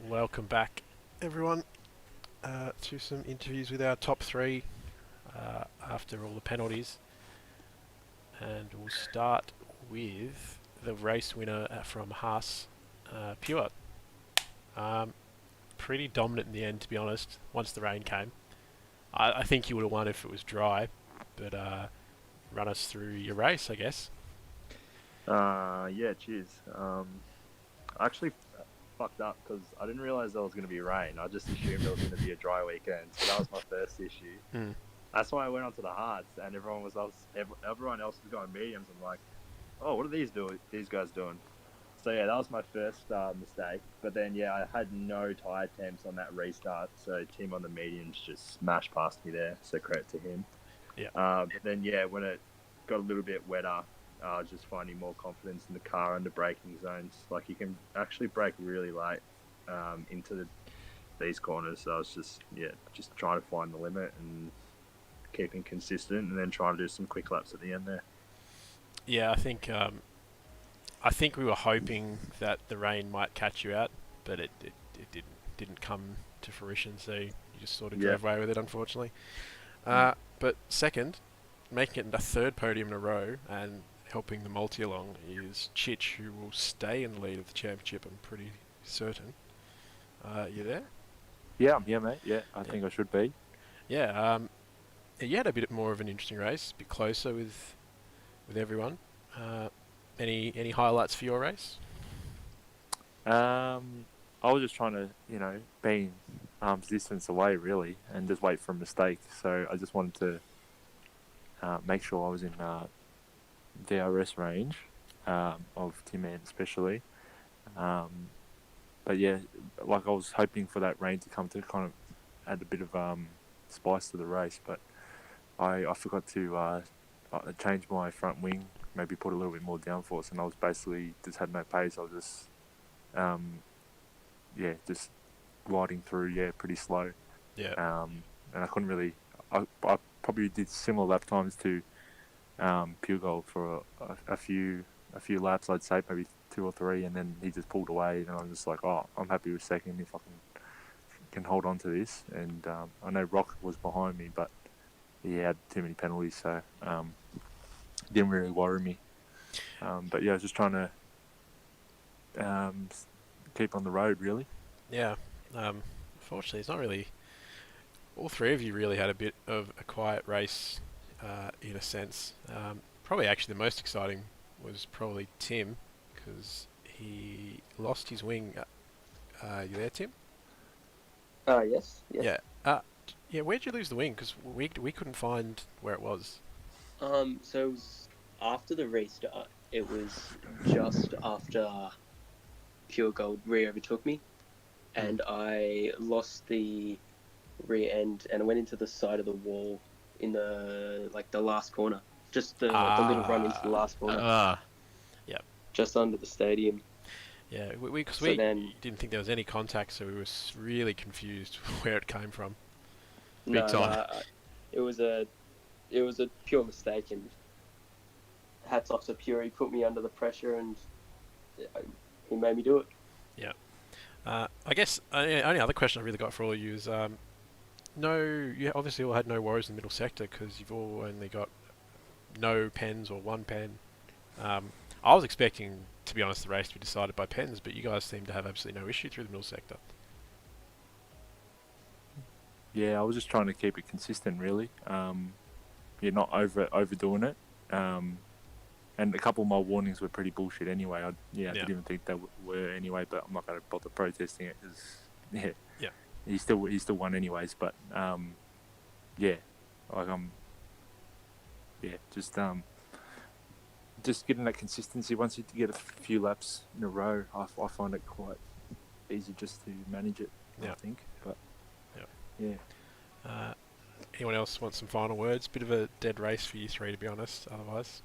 Welcome back, everyone, to some interviews with our top three after all the penalties. And we'll start with the race winner from Haas, Pure. Pretty dominant in the end, to be honest, once the rain came. I think you would have won if it was dry, but run us through your race, I guess. Yeah, cheers. I actually fucked up because I didn't realize there was going to be rain. I just assumed it was going to be a dry weekend. So that was my first issue. That's why I went onto the hards, and everyone else was going mediums. I'm like, oh, what are these guys doing? So yeah, that was my first mistake. But then yeah, I had no tire temps on that restart. So team on the mediums just smashed past me there. So credit to him. Yeah. But then yeah, when it got a little bit wetter, I was just finding more confidence in the car under braking zones. Like you can actually brake really late into these corners. So I was just trying to find the limit and keeping consistent, and then trying to do some quick laps at the end there. Yeah, I think we were hoping that the rain might catch you out, but it didn't come to fruition. So you just sort of drove away with it, unfortunately. But second, making it a third podium in a row and helping the multi along is Chich, who will stay in the lead of the championship. I'm pretty certain. You there? Yeah, mate. Yeah, I think I should be. Yeah. You had a bit more of an interesting race, a bit closer with everyone. Any highlights for your race? I was just trying to, be arm's distance away, really, and just wait for a mistake. So I just wanted to make sure I was in DRS range of Tim-Man especially. But yeah, like I was hoping for that rain to come to kind of add a bit of spice to the race, but I forgot to change my front wing, maybe put a little bit more downforce, and I was basically just had no pace. I was just just gliding through, pretty slow. Yeah. And I couldn't really. I probably did similar lap times to Pure Gold for a few laps, I'd say maybe 2 or 3, and then he just pulled away, and I'm just like, oh, I'm happy with second if I can hold on to this. And I know Rock was behind me, but he had too many penalties, so didn't really worry me. But yeah, I was just trying to keep on the road, really. Yeah. Unfortunately, it's not really. All three of you really had a bit of a quiet race, in a sense. Probably actually the most exciting was probably Tim, because he lost his wing. You there, Tim? Yes. Yeah. Yeah. Where'd you lose the wing? Because we couldn't find where it was. So it was after the restart. It was just after Pure Gold re-overtook me, and I lost the rear end, and I went into the side of the wall in the last corner, just the little run into the last corner. Yep. Just under the stadium. Yeah, because we didn't think there was any contact, so we were really confused where it came from. Big time. It was a pure mistake, and hats off to Pure. He put me under the pressure, and he made me do it. Yeah. I guess only other question I really got for all of you is, you obviously all had no worries in the middle sector because you've all only got no pens or one pen. I was expecting, to be honest, the race to be decided by pens, but you guys seem to have absolutely no issue through the middle sector. Yeah, I was just trying to keep it consistent, really. Not overdoing it. And a couple of my warnings were pretty bullshit anyway. I didn't even think they were anyway, but I'm not going to bother protesting it because, he still won anyways. But, just getting that consistency. Once you get a few laps in a row, I find it quite easy just to manage it, I think. But, anyone else want some final words? Bit of a dead race for you three, to be honest, otherwise.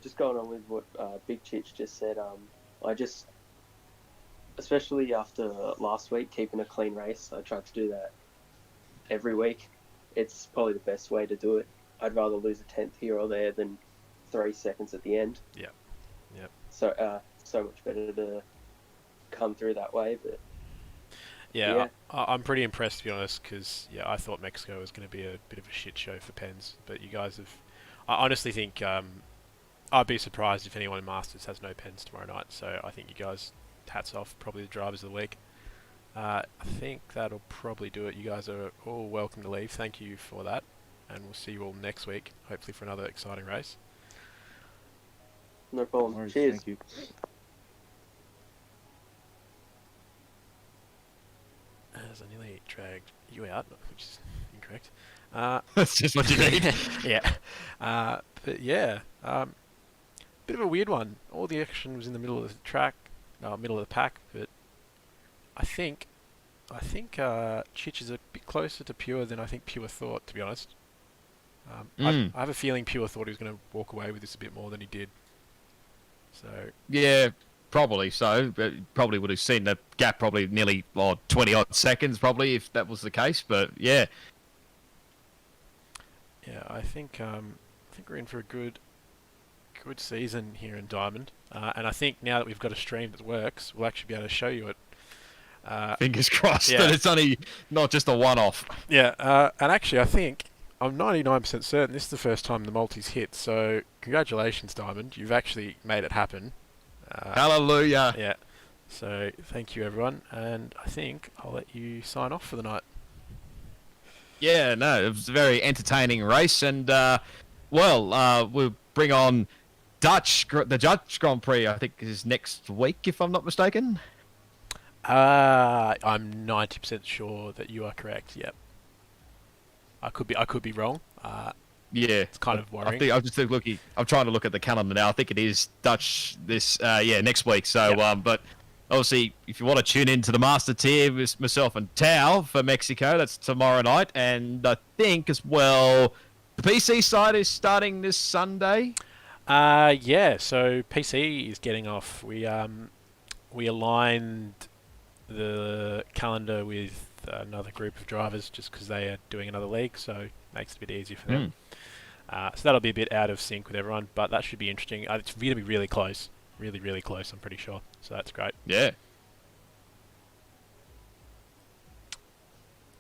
Just going on with what Big Chich just said, especially after last week, keeping a clean race, I tried to do that every week. It's probably the best way to do it. I'd rather lose a tenth here or there than 3 seconds at the end. Yeah. So much better to come through that way, but... Yeah. I'm pretty impressed, to be honest, because, I thought Mexico was going to be a bit of a shit show for pens, but you guys have... I honestly think... I'd be surprised if anyone in Masters has no pens tomorrow night. So I think you guys, hats off, probably the drivers of the week. I think that'll probably do it. You guys are all welcome to leave. Thank you for that. And we'll see you all next week, hopefully for another exciting race. No problem. No worries, Cheers. Thank you. As I nearly dragged you out, which is incorrect. That's just what you need. Yeah. But yeah, bit of a weird one. All the action was in the middle of the track, middle of the pack, but I think Chich is a bit closer to Pure than I think Pure thought, to be honest. I have a feeling Pure thought he was going to walk away with this a bit more than he did. So Yeah, probably so. But probably would have seen the gap probably nearly 20 odd seconds probably if that was the case. But yeah, yeah, I think we're in for a good season here in Diamond, and I think now that we've got a stream that works, we'll actually be able to show you it. fingers crossed yeah. that it's only not just a one-off. Yeah, and actually I think I'm 99% certain this is the first time the multi's hit, so congratulations, Diamond. You've actually made it happen. Hallelujah. Yeah. So thank you, everyone, and I think I'll let you sign off for the night. Yeah, no, it was a very entertaining race, and we'll bring on the Dutch Grand Prix. I think is next week, if I'm not mistaken. I'm 90% sure that you are correct. Yep. I could be wrong. Yeah, It's kind of worrying. I think I'm just looking. I'm trying to look at the calendar now. I think it is Dutch next week. So, Yep. But obviously, if you want to tune into the Master Tier with myself and Tao for Mexico, that's tomorrow night, and I think as well, the PC side is starting this Sunday. Yeah. So PC is getting off. We aligned the calendar with another group of drivers just because they are doing another league, so makes it a bit easier for them. So that'll be a bit out of sync with everyone, but that should be interesting. It's going to be really close, really close. I'm pretty sure. So that's great. Yeah.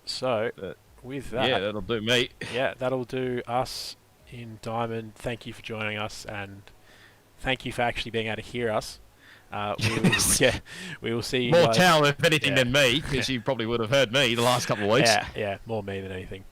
So with that, Yeah, that'll do me. yeah, that'll do us in Diamond. Thank you for joining us, and thank you for actually being able to hear us. We will see you More guys. Tao, if anything, Yeah. than me, because you probably would have heard me the last couple of weeks. Yeah, more me than anything.